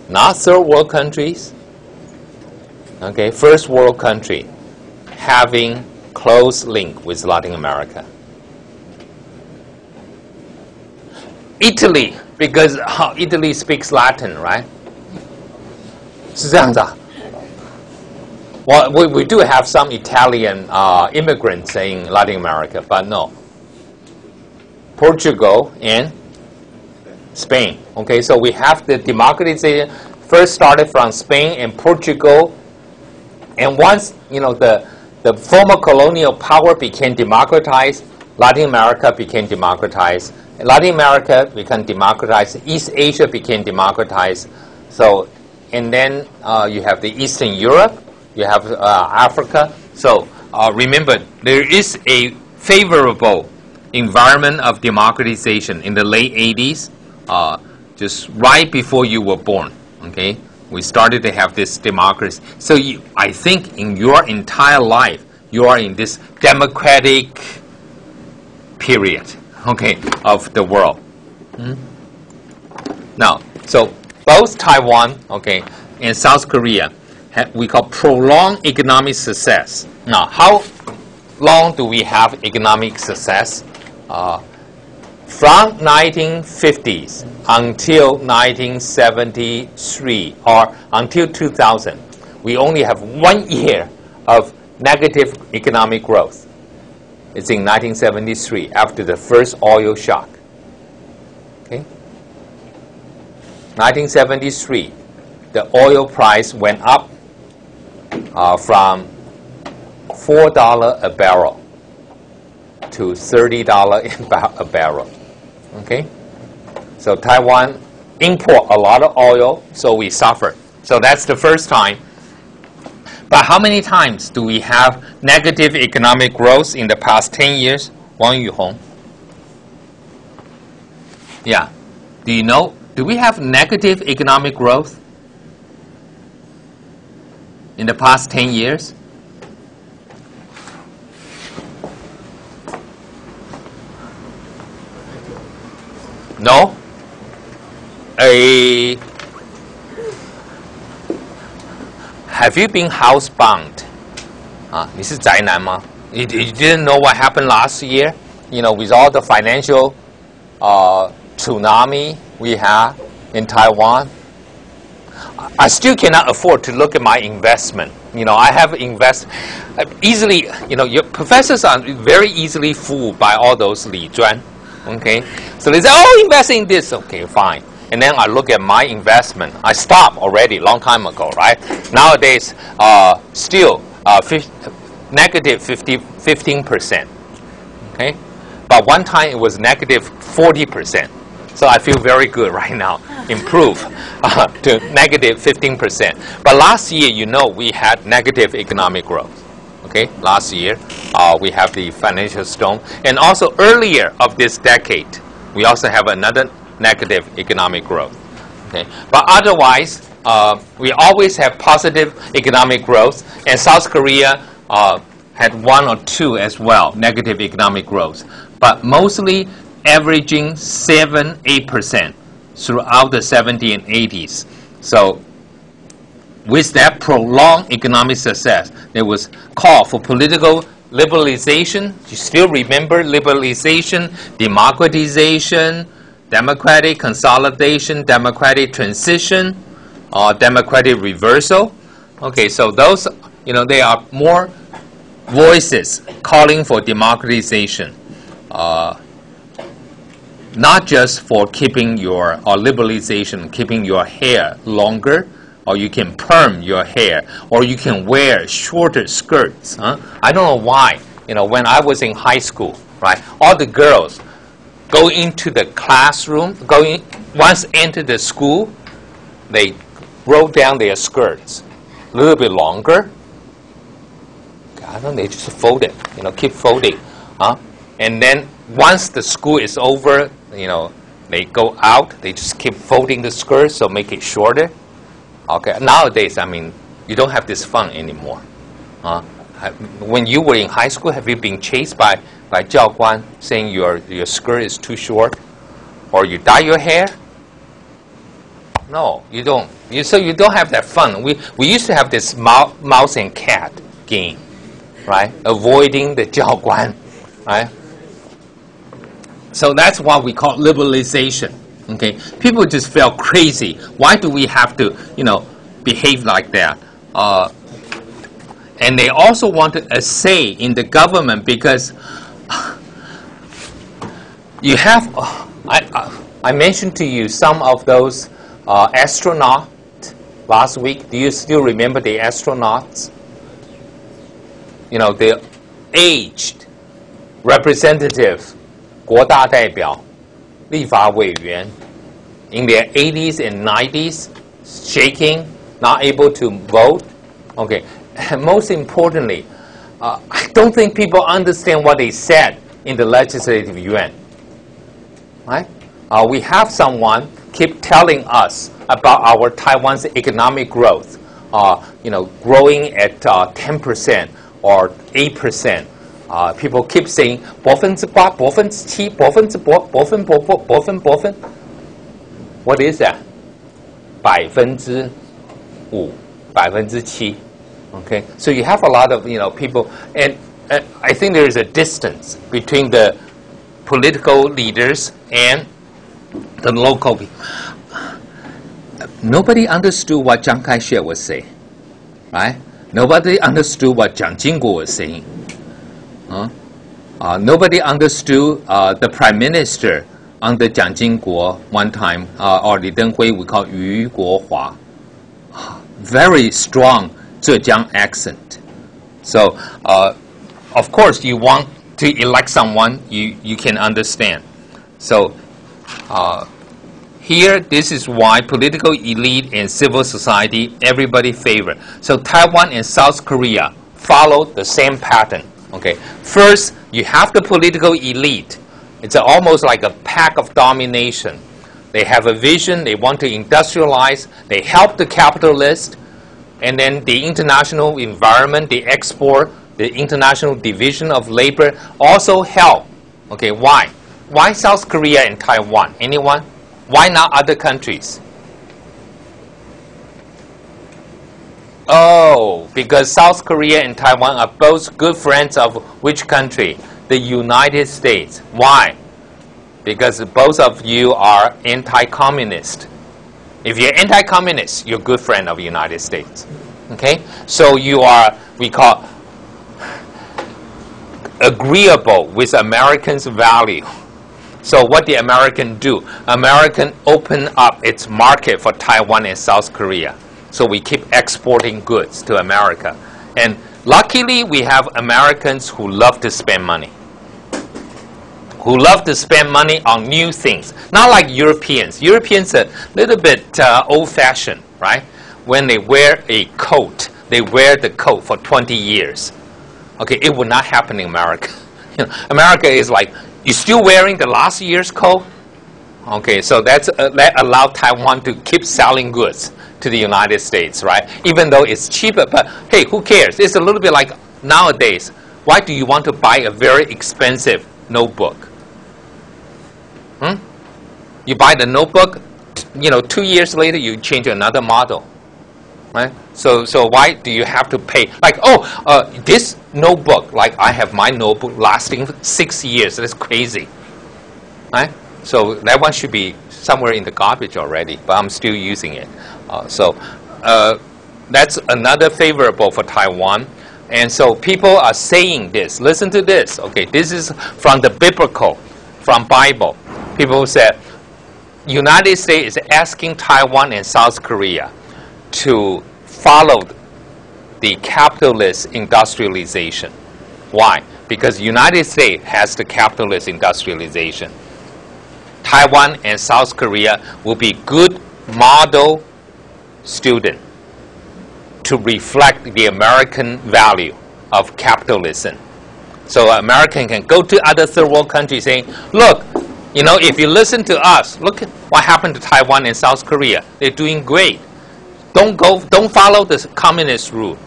Speaker 1: Not third world countries. Okay, first world country having close link with Latin America. Italy, because Italy speaks Latin, right? 是这样子啊? Well, we do have some Italian immigrants in Latin America, but no. Portugal and Spain. Okay, so we have the democratization first started from Spain and Portugal, and once the former colonial power became democratized, Latin America became democratized. Latin America became democratized. East Asia became democratized. So, and then you have the Eastern Europe, you have Africa. So remember, there is a favorable environment of democratization in the late 80s, just right before you were born. Okay, we started to have this democracy. So I think in your entire life, you are in this democratic period, okay, of the world. Now, so both Taiwan, okay, and South Korea, we call prolonged economic success. Now, how long do we have economic success? From 1950s until 1973 or until 2000, we only have 1 year of negative economic growth. It's in 1973 after the first oil shock. Okay? 1973, the oil price went up from $4 a barrel to $30 a barrel. Okay? So Taiwan import a lot of oil, so we suffer. So that's the first time. But how many times do we have negative economic growth in the past 10 years? Wang Yuhong. Yeah. Do you know? Do we have negative economic growth in the past 10 years? No? Have you been housebound? 你是宅男吗? You didn't know what happened last year? You know, with all the financial tsunami we have in Taiwan. I still cannot afford to look at my investment. You know, I have easily, you know, your professors are very easily fooled by all those Li Zhuan. Okay? So they say, oh, invest in this. Okay, fine. And then I look at my investment. I stopped already a long time ago, right? Nowadays, still negative 15%. Okay? But one time it was negative 40%. So I feel very good right now. Improve to negative 15%. But last year, you know, we had negative economic growth. Okay? Last year, we have the financial storm. And also earlier of this decade, we also have another negative economic growth. Okay? But otherwise, we always have positive economic growth. And South Korea had 1 or 2 as well, negative economic growth. But mostly averaging 7-8% throughout the 70s and 80s. So with that prolonged economic success, there was call for political liberalization. You still remember liberalization, democratization, democratic consolidation, democratic transition, democratic reversal. Okay, so those, you know, there are more voices calling for democratization. Not just for keeping your, or liberalization, keeping your hair longer, or you can perm your hair, or you can wear shorter skirts. I don't know why. You know, when I was in high school, right, all the girls go into the classroom, once enter the school, they roll down their skirts a little bit longer. I don't know, they just fold it, you know, keep folding. And then once the school is over, you know, they go out, they just keep folding the skirt, so make it shorter. Okay, nowadays, I mean, you don't have this fun anymore. When you were in high school, have you been chased by Jiao Guan saying your skirt is too short? Or you dye your hair? No, you don't. So you don't have that fun. We used to have this mouse and cat game, right? Avoiding the Jiao Guan, right? So that's what we call liberalization. Okay, people just felt crazy. Why do we have to, you know, behave like that? And they also wanted a say in the government because you have. I mentioned to you some of those astronauts last week. Do you still remember the astronauts? You know, the aged representative. 国大代表, 立法委员, in their 80s and 90s, shaking, not able to vote. Okay, and most importantly, I don't think people understand what they said in the legislative yuan. Right? We have someone keep telling us about our Taiwan's economic growth, you know, growing at 10% or 8%. People keep saying 8%, 7%, 8%. What is that? 5%, 7%. Okay, so you have a lot of, you know, people, and I think there is a distance between the political leaders and the local people. Nobody understood what Chiang Kai-shek was saying, right? Nobody understood what Jiang Jingguo was saying. Nobody understood the prime minister under Jiang Jingguo one time, or Li Denghui, we call Yu Guohua. Very strong Zhejiang accent. So, of course, you want to elect someone you can understand. So, here, this is why political elite and civil society, everybody favor. So, Taiwan and South Korea follow the same pattern. Okay, first, you have the political elite. It's almost like a pack of domination. They have a vision, they want to industrialize, they help the capitalists, and then the international environment, the export, the international division of labor also help. Okay, why? Why South Korea and Taiwan? Anyone? Why not other countries? Oh, because South Korea and Taiwan are both good friends of which country? The United States. Why? Because both of you are anti-communist. If you're anti-communist, you're a good friend of the United States. Okay? So you are, we call, agreeable with Americans' value. So what did American do? American opened up its market for Taiwan and South Korea. So we keep exporting goods to America. And luckily, we have Americans who love to spend money. Who love to spend money on new things. Not like Europeans. Europeans are a little bit old-fashioned, right? When they wear a coat, they wear the coat for 20 years. Okay, it would not happen in America. You know, America is like, you're still wearing the last year's coat? Okay, so that allowed Taiwan to keep selling goods to the United States, right? Even though it's cheaper, but hey, who cares? It's a little bit like nowadays. Why do you want to buy a very expensive notebook? You buy the notebook, 2 years later you change another model, right? So why do you have to pay? Like, this notebook, like I have my notebook lasting 6 years. That's crazy, right? So that one should be somewhere in the garbage already, but I'm still using it. That's another favorable for Taiwan. And so people are saying this. Listen to this. Okay, this is from the biblical, from Bible. People said, United States is asking Taiwan and South Korea to follow the capitalist industrialization. Why? Because United States has the capitalist industrialization. Taiwan and South Korea will be good model student to reflect the American value of capitalism. So American can go to other third world countries saying, look, if you listen to us, look at what happened to Taiwan and South Korea. They're doing great. Don't follow the communist route.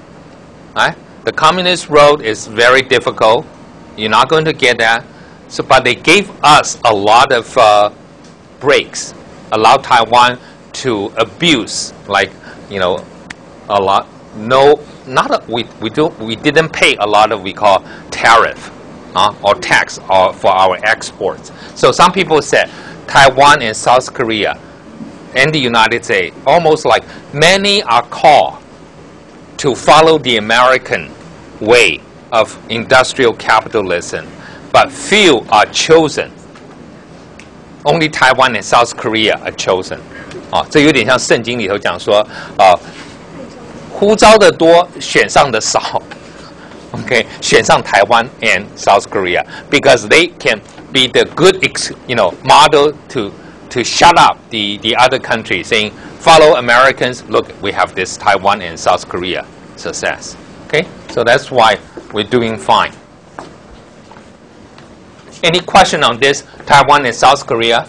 Speaker 1: Right? The communist road is very difficult. You're not going to get that. So, but they gave us a lot of breaks, allowed Taiwan to abuse, like, a lot. No, we didn't pay a lot of we call tariff or tax for our exports. So some people said Taiwan and South Korea and the United States, almost like many are called to follow the American way of industrial capitalism, but few are chosen. Only Taiwan and South Korea are chosen. 这有点像圣经里头讲说，呼召的多，选上的少。Okay, 选上台湾 and South Korea because they can be the good, model to shut up the other countries, saying follow Americans. Look, we have this Taiwan and South Korea success. Okay, so that's why we're doing fine. Any question on this? Taiwan and South Korea?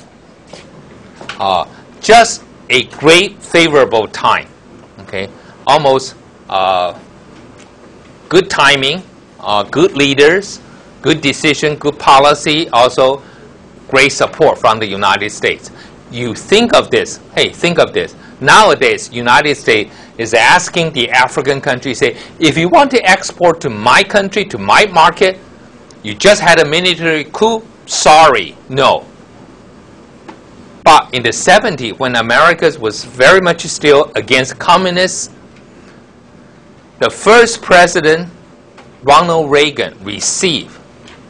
Speaker 1: Just a great favorable time. Okay, almost good timing, good leaders, good decision, good policy, also great support from the United States. You think of this. Hey, think of this. Nowadays, United States is asking the African countries, say, if you want to export to my country, to my market, you just had a military coup, sorry, no. But in the 70s, when America was very much still against communists, the first president, Ronald Reagan, received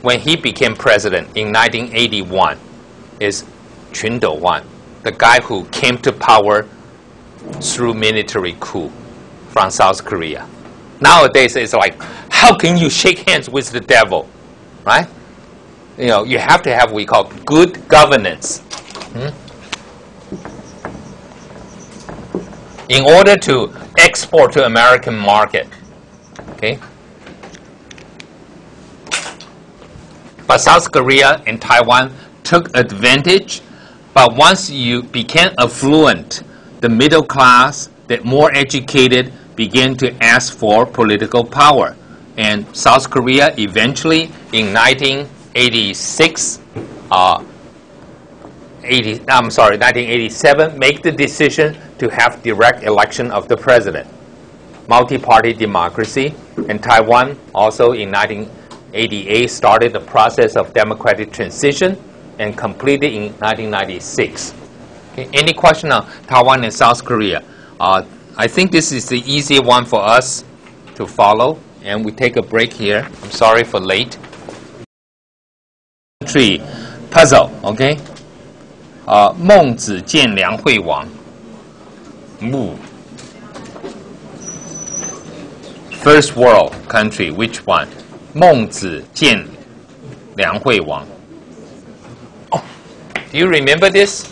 Speaker 1: when he became president in 1981 is Chun Do-wan, the guy who came to power through military coup from South Korea. Nowadays, it's like, how can you shake hands with the devil, right? You know, you have to have what we call good governance. In order to export to American market, okay? But South Korea and Taiwan took advantage, but once you became affluent, the middle class, the more educated, began to ask for political power. And South Korea eventually, in 1987, make the decision to have direct election of the president. Multi-party democracy. And Taiwan also in 1988 started the process of democratic transition and completed in 1996. Okay, any question on Taiwan and South Korea? I think this is the easy one for us to follow. And we take a break here. I'm sorry for late. Tree puzzle, okay? 孟子见梁惠王. First world country, which one? 孟子见梁惠王. Oh, do you remember this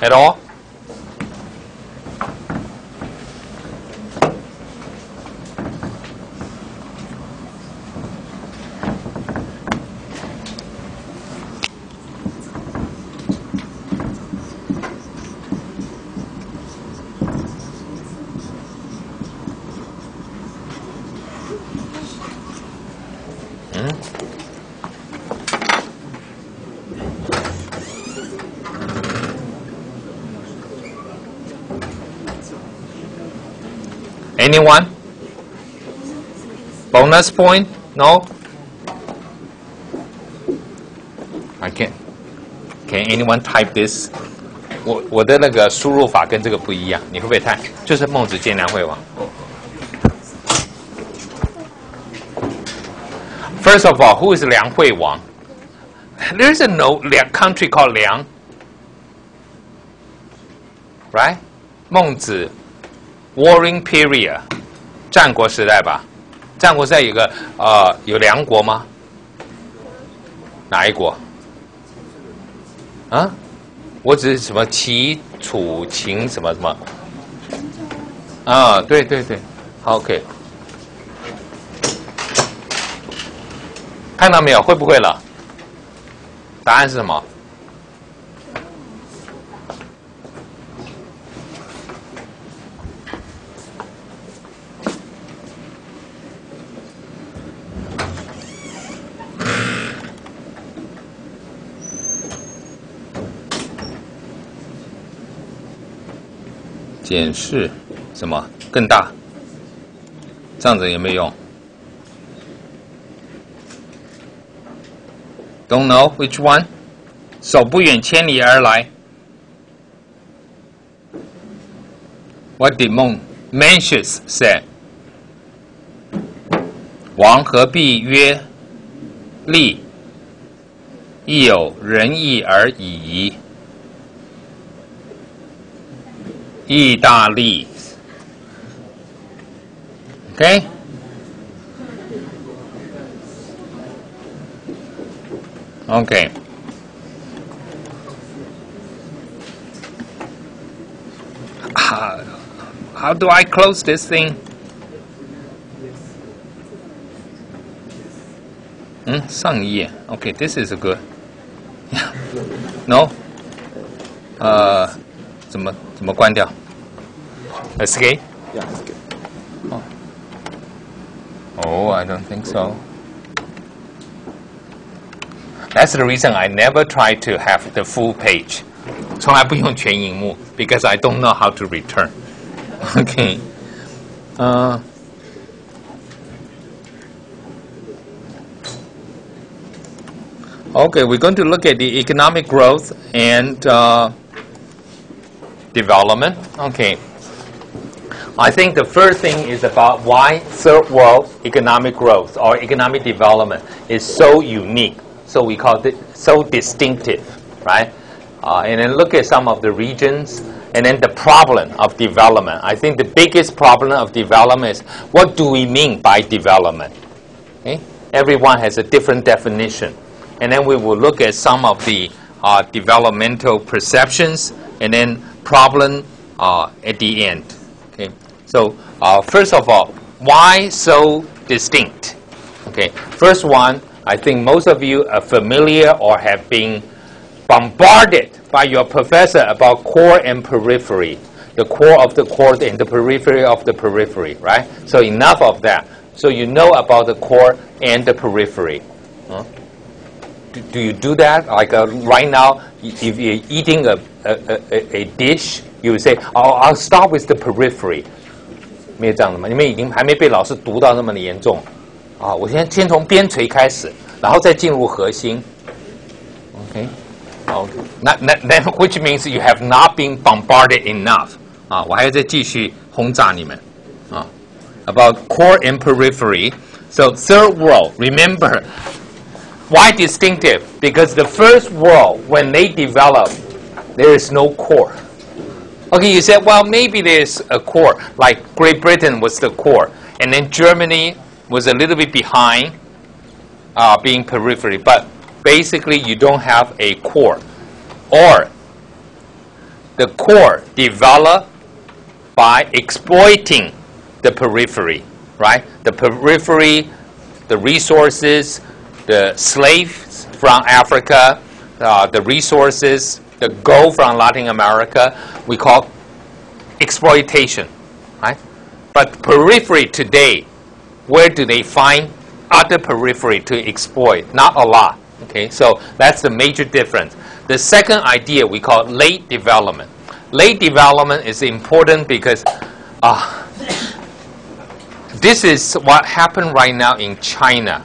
Speaker 1: at all? Anyone? Bonus point? No? I can't. Can anyone type this? 我的那个输入法跟这个不一样，你会不会看？就是孟子见梁惠王。First of all, who is 梁惠王? There is no country called 梁, right? 孟子 Warring period, 战国时代吧。战国时代有梁国吗？哪一国？啊？我只是什么齐、楚、秦什么什么？啊，对对对，好 ，OK。看到没有？会不会了？答案是什么？检视什么更大？这样子有没有用 ？Don't know which one？ 手不远千里而来。What did Mencius say？ 王何必曰利？亦有仁义而已矣。意大利 ，OK， OK， how do I close this thing？ 上一页 ，OK，this is good。No， 怎么关掉 ？Escape?
Speaker 2: Yeah, escape.
Speaker 1: Oh, I don't think so. That's the reason I never try to have the full page. 从来不用全荧幕 because I don't know how to return. Okay. Okay, we're going to look at the economic growth and development. Okay. I think the first thing is about why third world economic growth or economic development is so unique. So we call it so distinctive, right? And then look at some of the regions and then the problem of development. I think the biggest problem of development is what do we mean by development? Okay? Everyone has a different definition. And then we will look at some of the developmental perceptions and then problem at the end. Okay? So first of all, why so distinct? Okay. First one, I think most of you are familiar or have been bombarded by your professor about core and periphery. The core of the core and the periphery of the periphery, right? So enough of that. So you know about the core and the periphery. Huh? Do you do that? Like right now, if you're eating a dish, you would say, oh, I'll start with the periphery. 没有这样的吗？你们已经还没被老师读到那么的严重啊！我先从边陲开始，然后再进入核心。Okay. Oh, then which means you have not been bombarded enough. 啊，我还要再继续轰炸你们啊。About core and periphery. So third world, remember, why distinctive? Because the first world, when they develop, there is no core. Okay, you said, well, maybe there's a core, like Great Britain was the core, and then Germany was a little bit behind, being periphery, but basically you don't have a core. Or the core developed by exploiting the periphery, right? The periphery, the resources, the slaves from Africa, the resources, the gold from Latin America, we call exploitation, right? But periphery today, where do they find other periphery to exploit? Not a lot, okay? So that's the major difference. The second idea we call late development. Late development is important because this is what happened right now in China.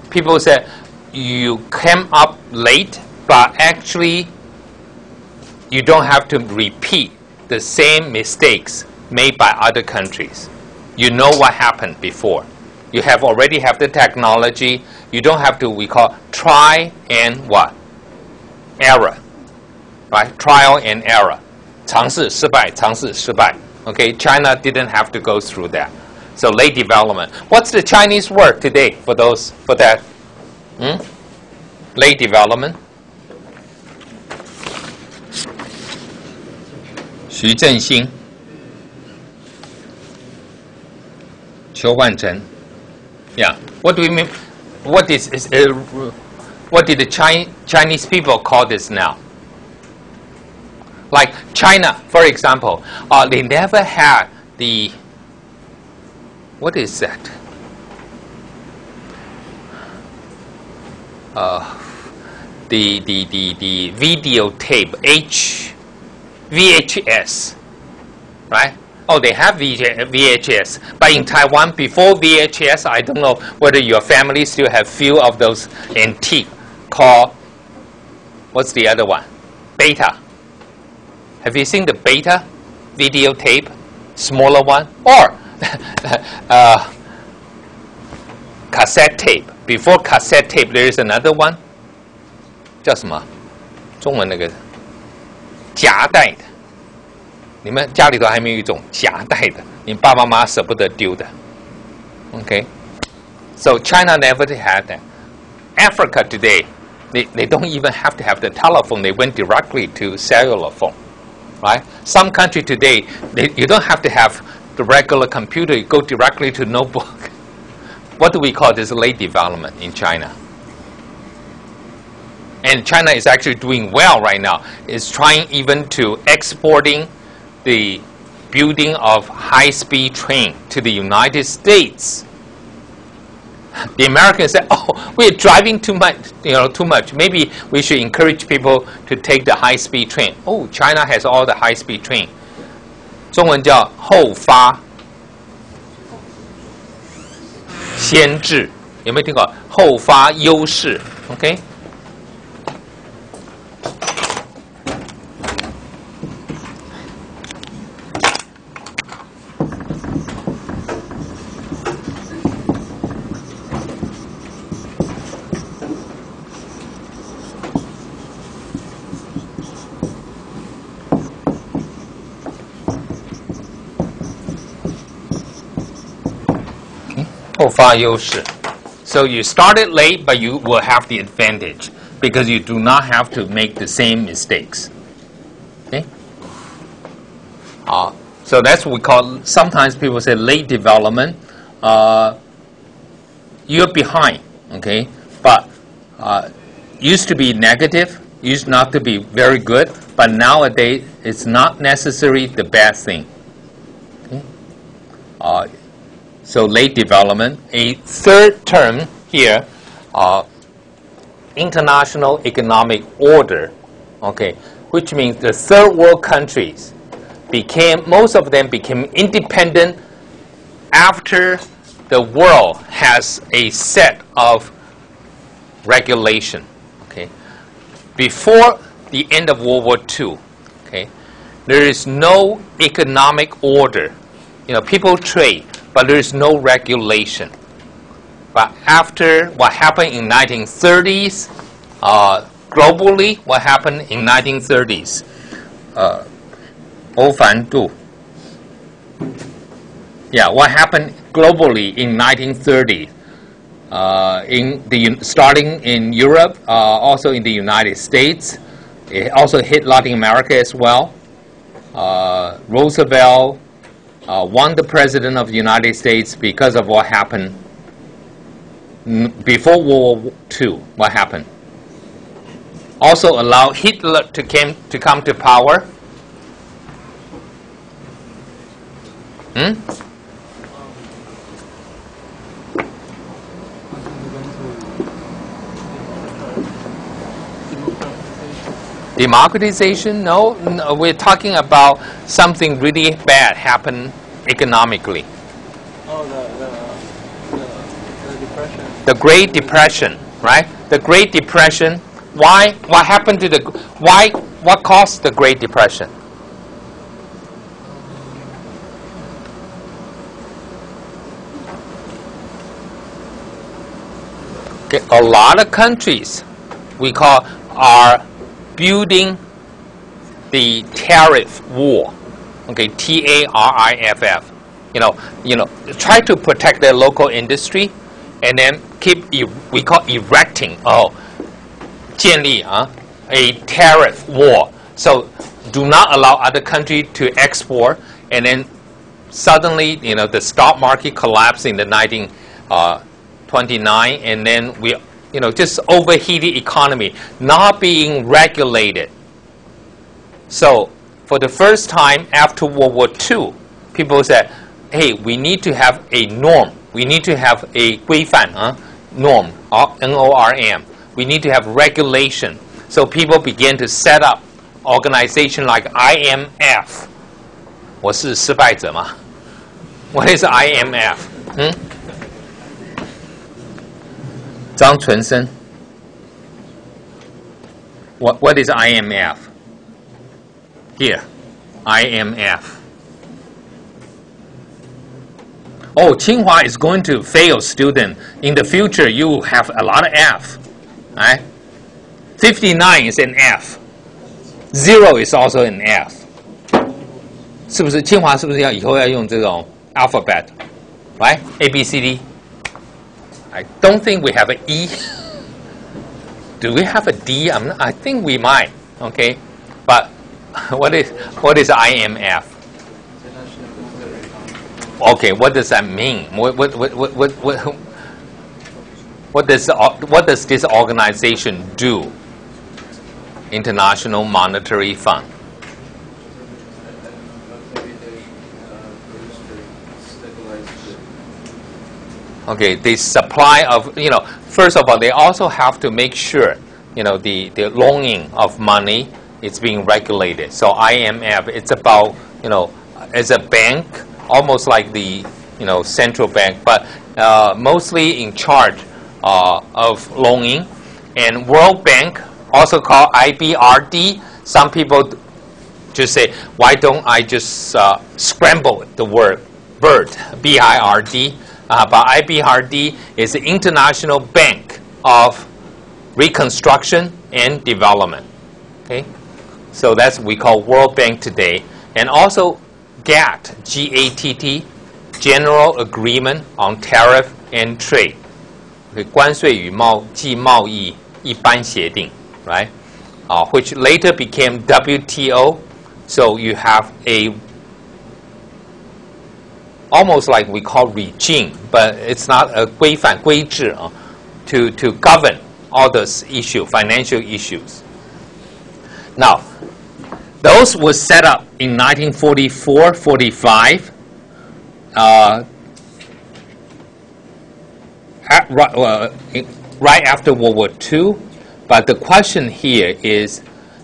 Speaker 1: People say you came up late, but actually you don't have to repeat the same mistakes made by other countries. You know what happened before. You have already have the technology. You don't have to, we call try and what? Error. Right? Trial and error. 尝试失败, 尝试失败. Okay, China didn't have to go through that. So late development. What's the Chinese word today for that? Late development? 徐振兴 邱万成 Yeah. What do we mean? What did the Chinese people call this now? Like China, for example, they never had the, what is that? The videotape, VHS, right? Oh, they have VHS. But in Taiwan, before VHS, I don't know whether your family still have few of those antique called, what's the other one? Beta. Have you seen the Beta videotape? Smaller one? Or cassette tape. Before cassette tape, there is another one. 叫什么？中文那个夹带的。你们家里头还没有一种夹带的，你爸爸妈妈舍不得丢的。Okay? So China never had that. Africa today, they don't even have to have the telephone. They went directly to cellular phone. Right? Some country today, you don't have to have the regular computer. You go directly to notebook. What do we call this late development in China? And China is actually doing well right now. It's trying even to exporting the building of high-speed train to the United States. The Americans say, "Oh, we're driving too much. Too much. Maybe we should encourage people to take the high-speed train." Oh, China has all the high-speed train. 中文叫后发先至，有没有听过？后发优势 ，OK？后发优势. So you started late, but you will have the advantage because you do not have to make the same mistakes. Okay? So that's what we call, sometimes people say late development. You're behind, okay? But used to be negative, used not to be very good, but nowadays it's not necessarily the bad thing. Okay? So late development. A third term here, international economic order, okay, which means the third world countries most of them became independent after the world has a set of regulation. Okay, before the end of World War II, okay, there is no economic order. You know, people trade, but there is no regulation. But after what happened in 1930s, globally, what happened in 1930s? 欧繁度. Yeah, what happened globally in 1930s? Starting in Europe, also in the United States. It also hit Latin America as well. Roosevelt won the president of the United States because of what happened before World War II. What happened? Also allowed Hitler to come to power. Democratization? No, we're talking about something really bad happened economically.
Speaker 2: Oh, the Depression.
Speaker 1: The Great Depression, right? The Great Depression. Why? What happened to what caused the Great Depression? Okay, a lot of countries are building the tariff war. Okay, TARIFF. You know, try to protect their local industry, and then we call erecting. 建立 a tariff war. So do not allow other countries to export, and then suddenly, you know, the stock market collapsed in the 1929, and then we, you know, just overheated economy, not being regulated. So for the first time after World War II, people said, hey, we need to have a norm. We need to have a 规范, norm, NORM. We need to have regulation. So people began to set up organization like IMF. 我是失败者吗? What is IMF? 张纯生. What is IMF? Here, IMF. Oh, Tsinghua is going to fail student. In the future, you will have a lot of F. Right? 59 is an F. 0 is also an F. 是不是清华是不是以后要用这种 alphabet? Right? A, B, C, D. I don't think we have an E. Do we have a D? I think we might. Okay, but what is IMF? Okay, what does that mean? What does this organization do? International Monetary Fund. Okay, the supply of, you know, first of all, they also have to make sure, you know, the loaning of money is being regulated. So IMF, it's about, you know, as a bank, almost like the, you know, central bank, but mostly in charge of loaning. And World Bank, also called IBRD, some people just say, why don't I just scramble the word BIRD, B-I-R-D. But IBRD is the International Bank of Reconstruction and Development. Okay, so that's what we call World Bank today. And also GATT, G-A-T-T, General Agreement on Tariff and Trade， 关税与贸易一般协定 ，right？ which later became WTO. So you have a almost like we call regime, but it's not a 规范规制 to govern all those financial issues. Now, those were set up in 1944-45. Right after World War II, but the question here is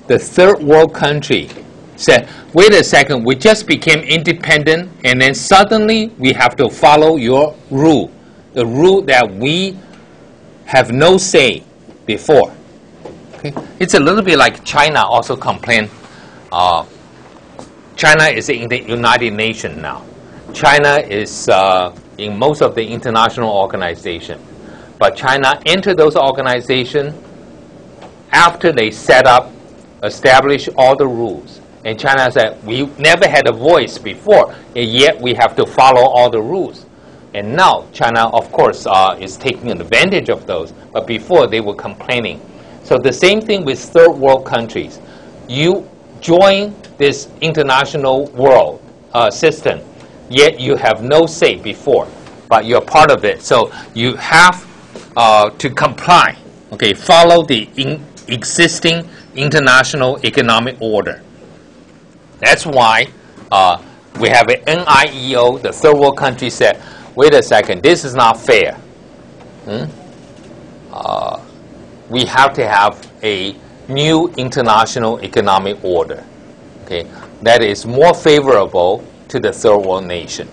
Speaker 1: the third world country said, wait a second, we just became independent and then suddenly we have to follow your rule, the rule that we have no say before. Okay? It's a little bit like China also complained. China is in the United Nations now. China is in most of the international organizations. But China entered those organizations after they established all the rules. And China said, we never had a voice before, and yet we have to follow all the rules. And now China, of course, is taking advantage of those. But before, they were complaining. So the same thing with third world countries. You join this international world system, yet you have no say before, but you're part of it. So you have to comply, okay, follow the existing international economic order. That's why we have an NIEO, the third world country said, wait a second, this is not fair. We have to have a new international economic order, okay, that is more favorable to the third world nation,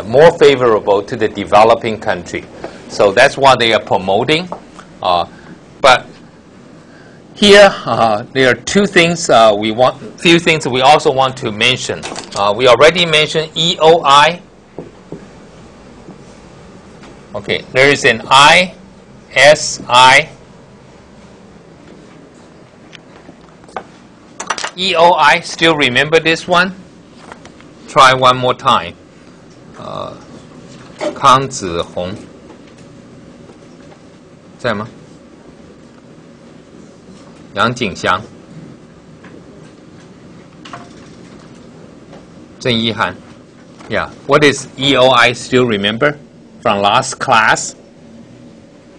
Speaker 1: more favorable to the developing country. So that's what they are promoting. But here there are few things we also want to mention. We already mentioned EOI. Okay, there is an ISI. EOI, still remember this one? Try one more time. 康子宏在吗？杨景祥、郑一涵。Yeah, what is EOI? Still remember from last class?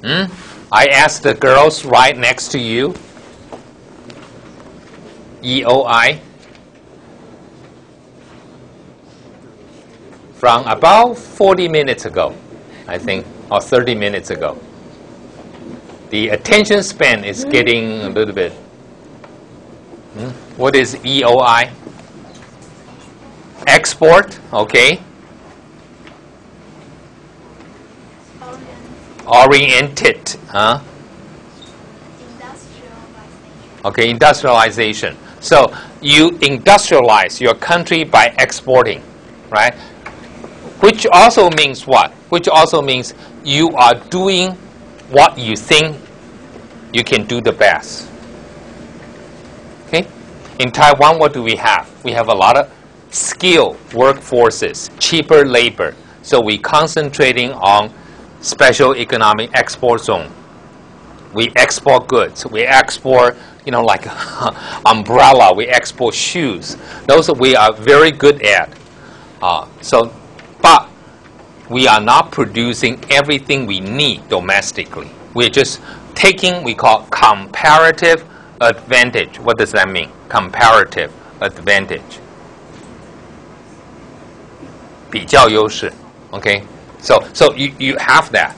Speaker 1: I asked the girls right next to you. EOI. From about 40 minutes ago, I think, or 30 minutes ago. The attention span is getting a little bit. What is EOI? Export, okay. Oriented, huh? Okay, industrialization. So you industrialize your country by exporting, right? Which also means what? Which also means you are doing what you think you can do the best. Okay? In Taiwan, what do we have? We have a lot of skilled workforces, cheaper labor. So we're concentrating on special economic export zone. We export goods. We export, like umbrella. We export shoes. Those we are very good at. But we are not producing everything we need domestically. We're just taking, we call comparative advantage. What does that mean? Comparative advantage. 比较优势. Okay? So you have that.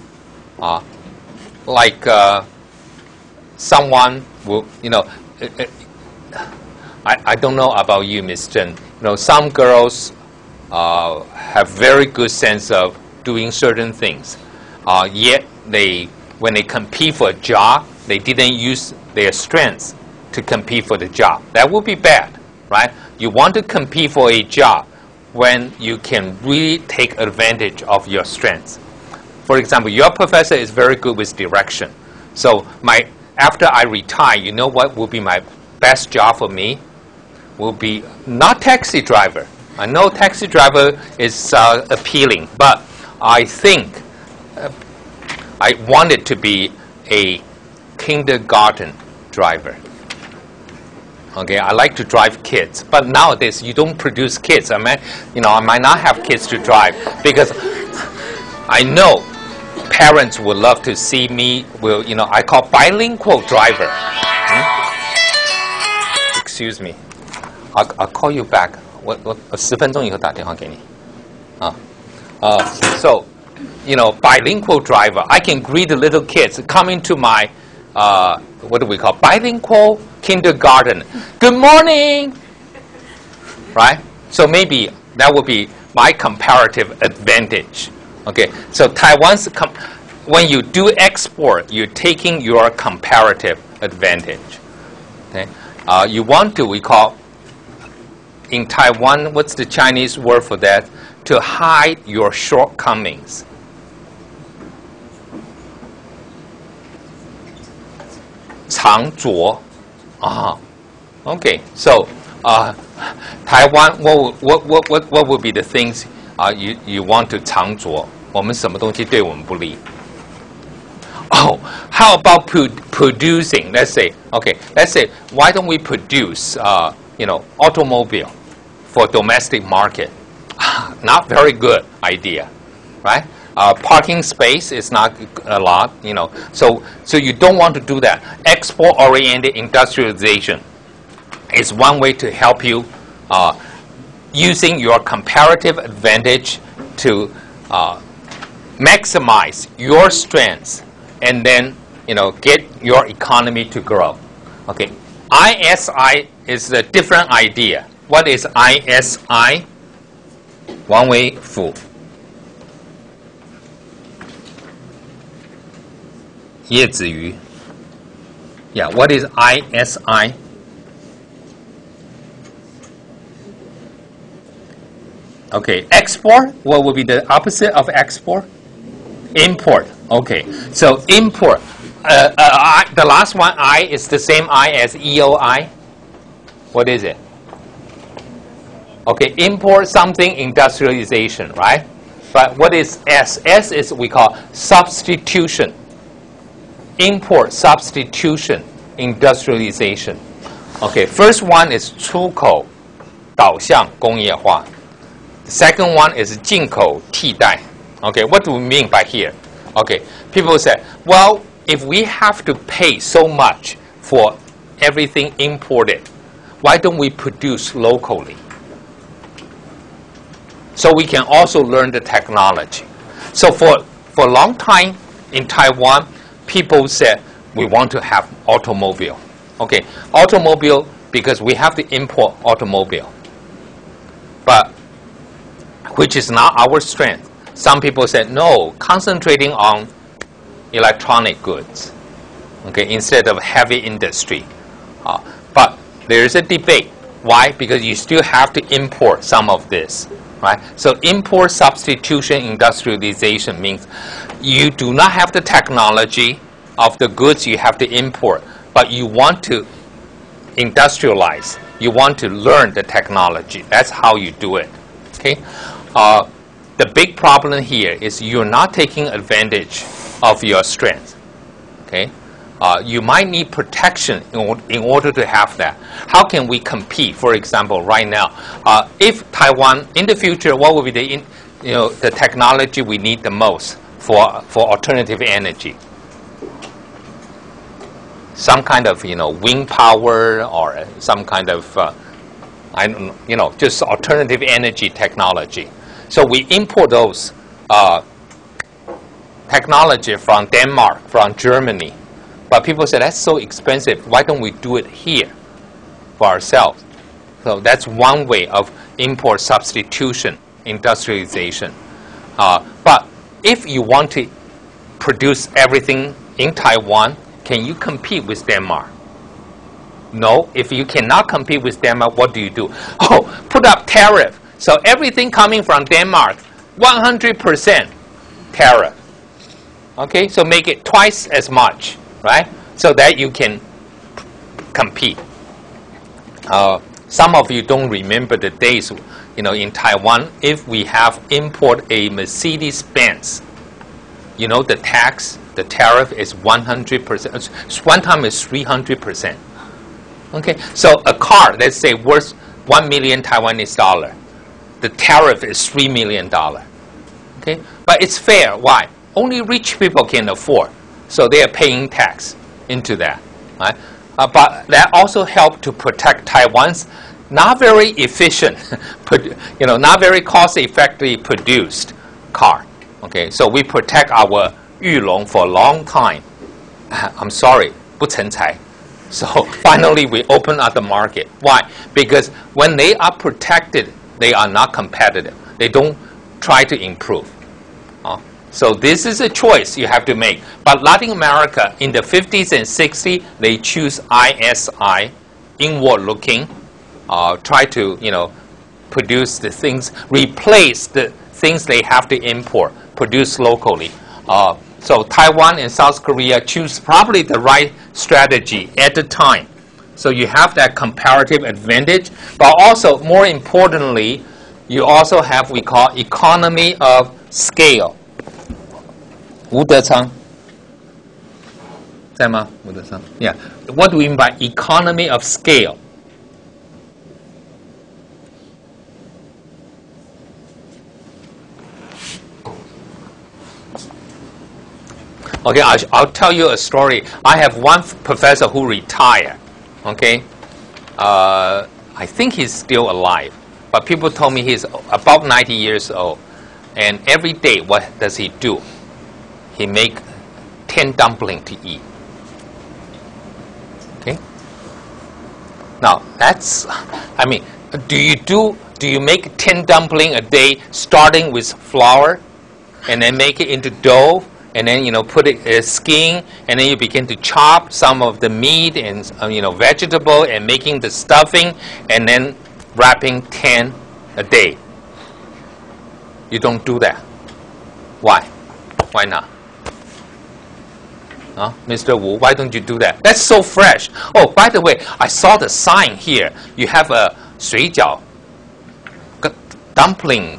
Speaker 1: Like someone will, I don't know about you, Miss Chen. Some girls have very good sense of doing certain things. Yet when they compete for a job, they didn't use their strengths to compete for the job. That would be bad, right? You want to compete for a job when you can really take advantage of your strengths. For example, your professor is very good with direction. So after I retire, you know what will be my best job for me? Will be not taxi driver. I know taxi driver is appealing, but I think I wanted to be a kindergarten driver. Okay, I like to drive kids, but nowadays you don't produce kids. I might not have kids to drive because I know parents would love to see me. I call bilingual driver. Excuse me, I'll call you back. 我10分钟以后打电话给你。So, bilingual driver. I can greet the little kids coming to my what do we call bilingual kindergarten. Good morning, right? So maybe that would be my comparative advantage. Okay, so Taiwan's when you do export, you're taking your comparative advantage. Okay, you want to, we call in Taiwan, what's the Chinese word for that? To hide your shortcomings. Okay, so Taiwan, what would be the things you want to 藏拙？我们什么东西对我们不利？ Oh, how about producing? Let's say, why don't we produce, automobile for domestic market? Not very good idea, right? Parking space is not a lot, So you don't want to do that. Export-oriented industrialization is one way to help you using your comparative advantage to maximize your strengths and then, get your economy to grow. Okay, ISI is a different idea. What is ISI? 王维甫。叶子瑜。Yeah, what is ISI? Okay, export, what would be the opposite of export? Import. Okay, so import. The last one, I, is the same I as EOI. What is it? Okay, import something, industrialization, right? But what is S? S is we call substitution. Import, substitution, industrialization. Okay, first one is 出口导向工业化. The second one is 进口替代. Okay, what do we mean by here? Okay, people say, well, if we have to pay so much for everything imported, why don't we produce locally? So we can also learn the technology. So for a long time in Taiwan, people said we want to have automobile. Okay, automobile because we have to import automobile, but which is not our strength. Some people said no, concentrating on electronic goods, okay, instead of heavy industry. But there is a debate. Why? Because you still have to import some of this, right? So import substitution industrialization means you do not have the technology of the goods you have to import, but you want to industrialize. You want to learn the technology. That's how you do it. Okay. The big problem here is you're not taking advantage of your strength. Okay. You might need protection in order to have that. How can we compete? For example, right now, if Taiwan in the future, what will be the technology we need the most for alternative energy? Some kind of wind power or some kind of I don't know, just alternative energy technology. So we import those technology from Denmark, from Germany. But people say that's so expensive. Why don't we do it here for ourselves? So that's one way of import substitution, industrialization. But if you want to produce everything in Taiwan, can you compete with Denmark? No. If you cannot compete with Denmark, what do you do? Oh, put up tariff. So everything coming from Denmark, 100% tariff. Okay, so make it twice as much, right? So that you can compete. Some of you don't remember the days, in Taiwan, if we have import a Mercedes-Benz, the tax, the tariff is 100%. One time is 300%. Okay, so a car, let's say, worth 1 million Taiwanese dollar. The tariff is $3 million. Okay, but it's fair. Why? Only rich people can afford, so they are paying tax into that. Right? But that also helped to protect Taiwan's not very efficient, not very cost-effectively produced car. Okay, so we protect our Yulong for a long time. I'm sorry, 不成才. So finally we open up the market. Why? Because when they are protected, they are not competitive. They don't try to improve. So this is a choice you have to make. But Latin America, in the 50s and 60s, they choose ISI, inward-looking, try to, produce the things, replace the things they have to import, produce locally. So Taiwan and South Korea choose probably the right strategy at the time. So you have that comparative advantage, but also, more importantly, you also have we call economy of scale. 吴德昌在吗？吴德昌 Yeah. What do we mean by economy of scale? Okay, I'll tell you a story. I have one professor who retired. Okay, I think he's still alive, but people told me he's about 90 years old. And every day, what does he do? He make 10 dumplings to eat. Okay. Now that's, do you make 10 dumplings a day, starting with flour, and then make it into dough, and then put it skin, and then you begin to chop some of the meat and vegetable, and making the stuffing, and then wrapping 10 a day. You don't do that. Why? Why not? Mr. Wu, why don't you do that? That's so fresh. Oh, by the way, I saw the sign here. You have a 水饺 dumpling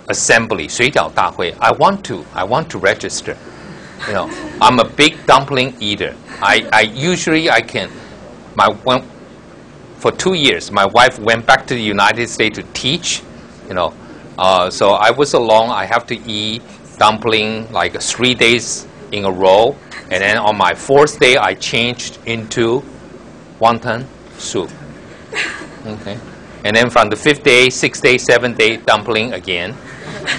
Speaker 1: assembly, 水饺大会. I want to register. I'm a big dumpling eater. For 2 years, my wife went back to the United States to teach. So I was alone. I have to eat dumpling like 3 days in a row. And then on my 4th day, I changed into wonton soup. Okay. And then from the 5th day, 6th day, 7th day, dumpling again.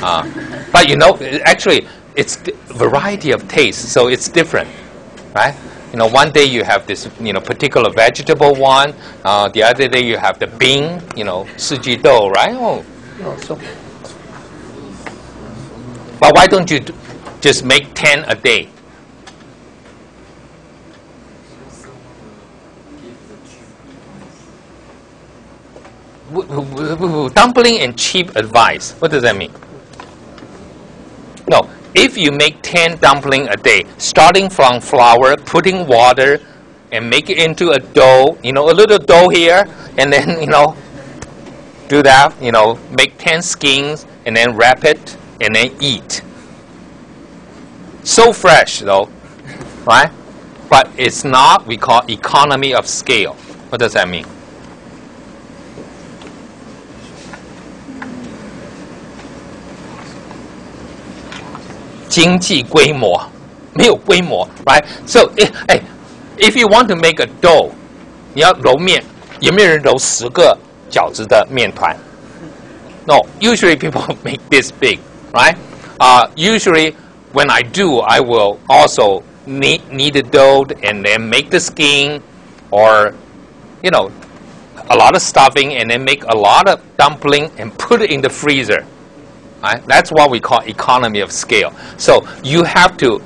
Speaker 1: But actually, it's variety of taste, so it's different, right? One day you have this, particular vegetable one. The other day you have the bean, 四季豆, right? So. But why don't you just make 10 a day? Dumpling and cheap advice. What does that mean? No, if you make 10 dumplings a day, starting from flour, putting water, and make it into a dough, a little dough here, and then, do that, make 10 skins, and then wrap it, and then eat. So fresh, though, right? But it's not, we call economy of scale. What does that mean? Right? So, if you want to make a dough, 你要揉面，有没有人揉10个饺子的面团？ No, usually people make this big, right? Usually, when I do, I will also knead the dough and then make the skin, or, a lot of stuffing, and then make a lot of dumpling and put it in the freezer. Right? That's what we call economy of scale. So you have to,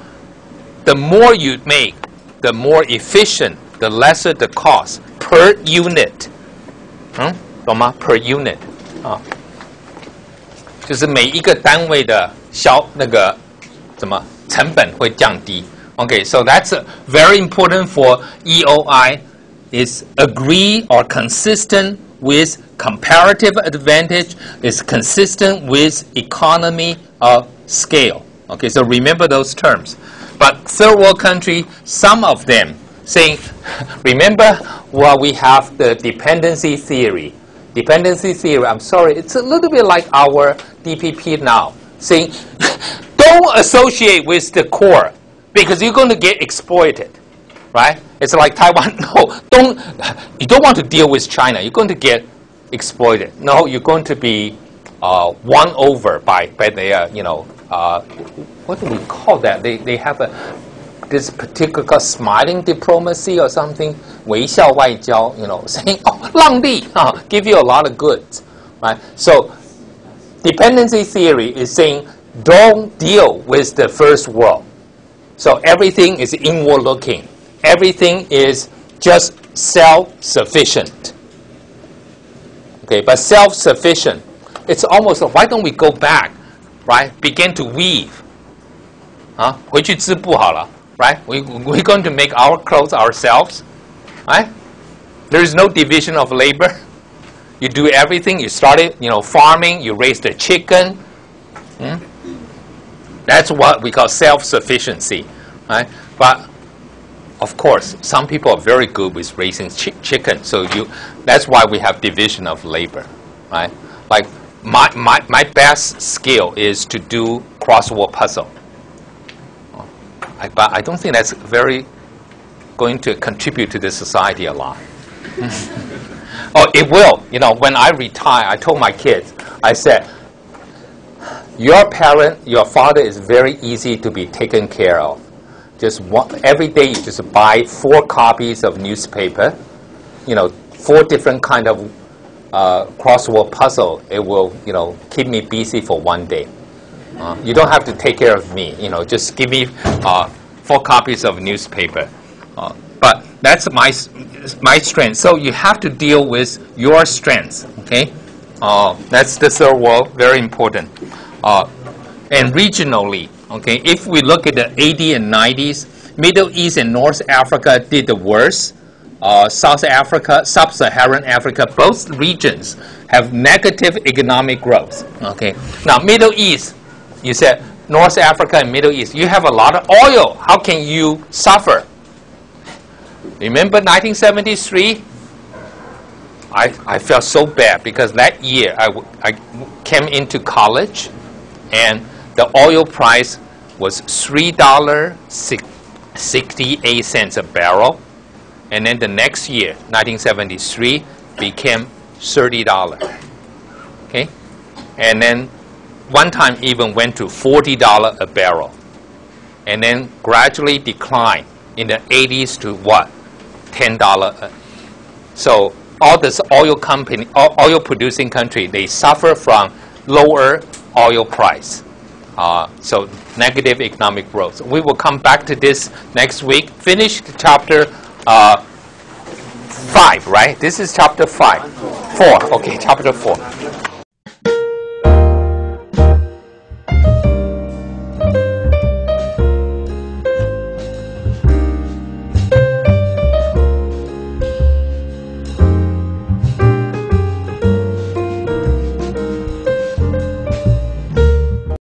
Speaker 1: the more you make, the more efficient, the lesser the cost per unit. 懂吗? Per unit. 就是每一个单位的成本会降低. Okay, so that's very important for EOI, is agree or consistent with comparative advantage, is consistent with economy of scale. Okay, so remember those terms. But third world country, some of them saying, remember what we have the dependency theory. Dependency theory, I'm sorry, it's a little bit like our DPP now, saying don't associate with the core because you're going to get exploited, right? It's like Taiwan, no, you don't want to deal with China, you're going to get exploited. No, you're going to be won over by their, what do we call that? They have this particular smiling diplomacy or something, 微笑外交, saying, 让利, give you a lot of goods, right? So dependency theory is saying don't deal with the first world. So everything is inward looking. Everything is just self-sufficient. Okay, but self-sufficient, it's almost like, why don't we go back, right? Begin to weave. 回去织布好了, right? We're going to make our clothes ourselves, right? There is no division of labor. You do everything. You started, farming. You raise the chicken. That's what we call self-sufficiency, right? But of course, some people are very good with raising chicken. So that's why we have division of labor, right? Like my best skill is to do crossword puzzle. But I don't think that's very going to contribute to the society a lot. Oh, it will. When I retire, I told my kids, I said, your father is very easy to be taken care of. Just every day you just buy 4 copies of newspaper, 4 different kind of crossword puzzle. It will, keep me busy for one day. You don't have to take care of me. Just give me 4 copies of newspaper. But that's my strength. So you have to deal with your strengths. Okay, that's the third world. Very important. And regionally, okay, if we look at the 80s and 90s, Middle East and North Africa did the worst. South Africa, Sub-Saharan Africa, both regions have negative economic growth. Okay, now Middle East. You said North Africa and Middle East, you have a lot of oil. How can you suffer? Remember 1973? I felt so bad because that year I came into college and the oil price was $3.68 a barrel. And then the next year, 1973, became $30. Okay? And then one time even went to $40 a barrel, and then gradually declined in the 80s to what? $10. So all this oil producing country, they suffer from lower oil price. So negative economic growth. We will come back to this next week. Finish chapter 5, right? This is chapter 5. 4. Okay, chapter 4.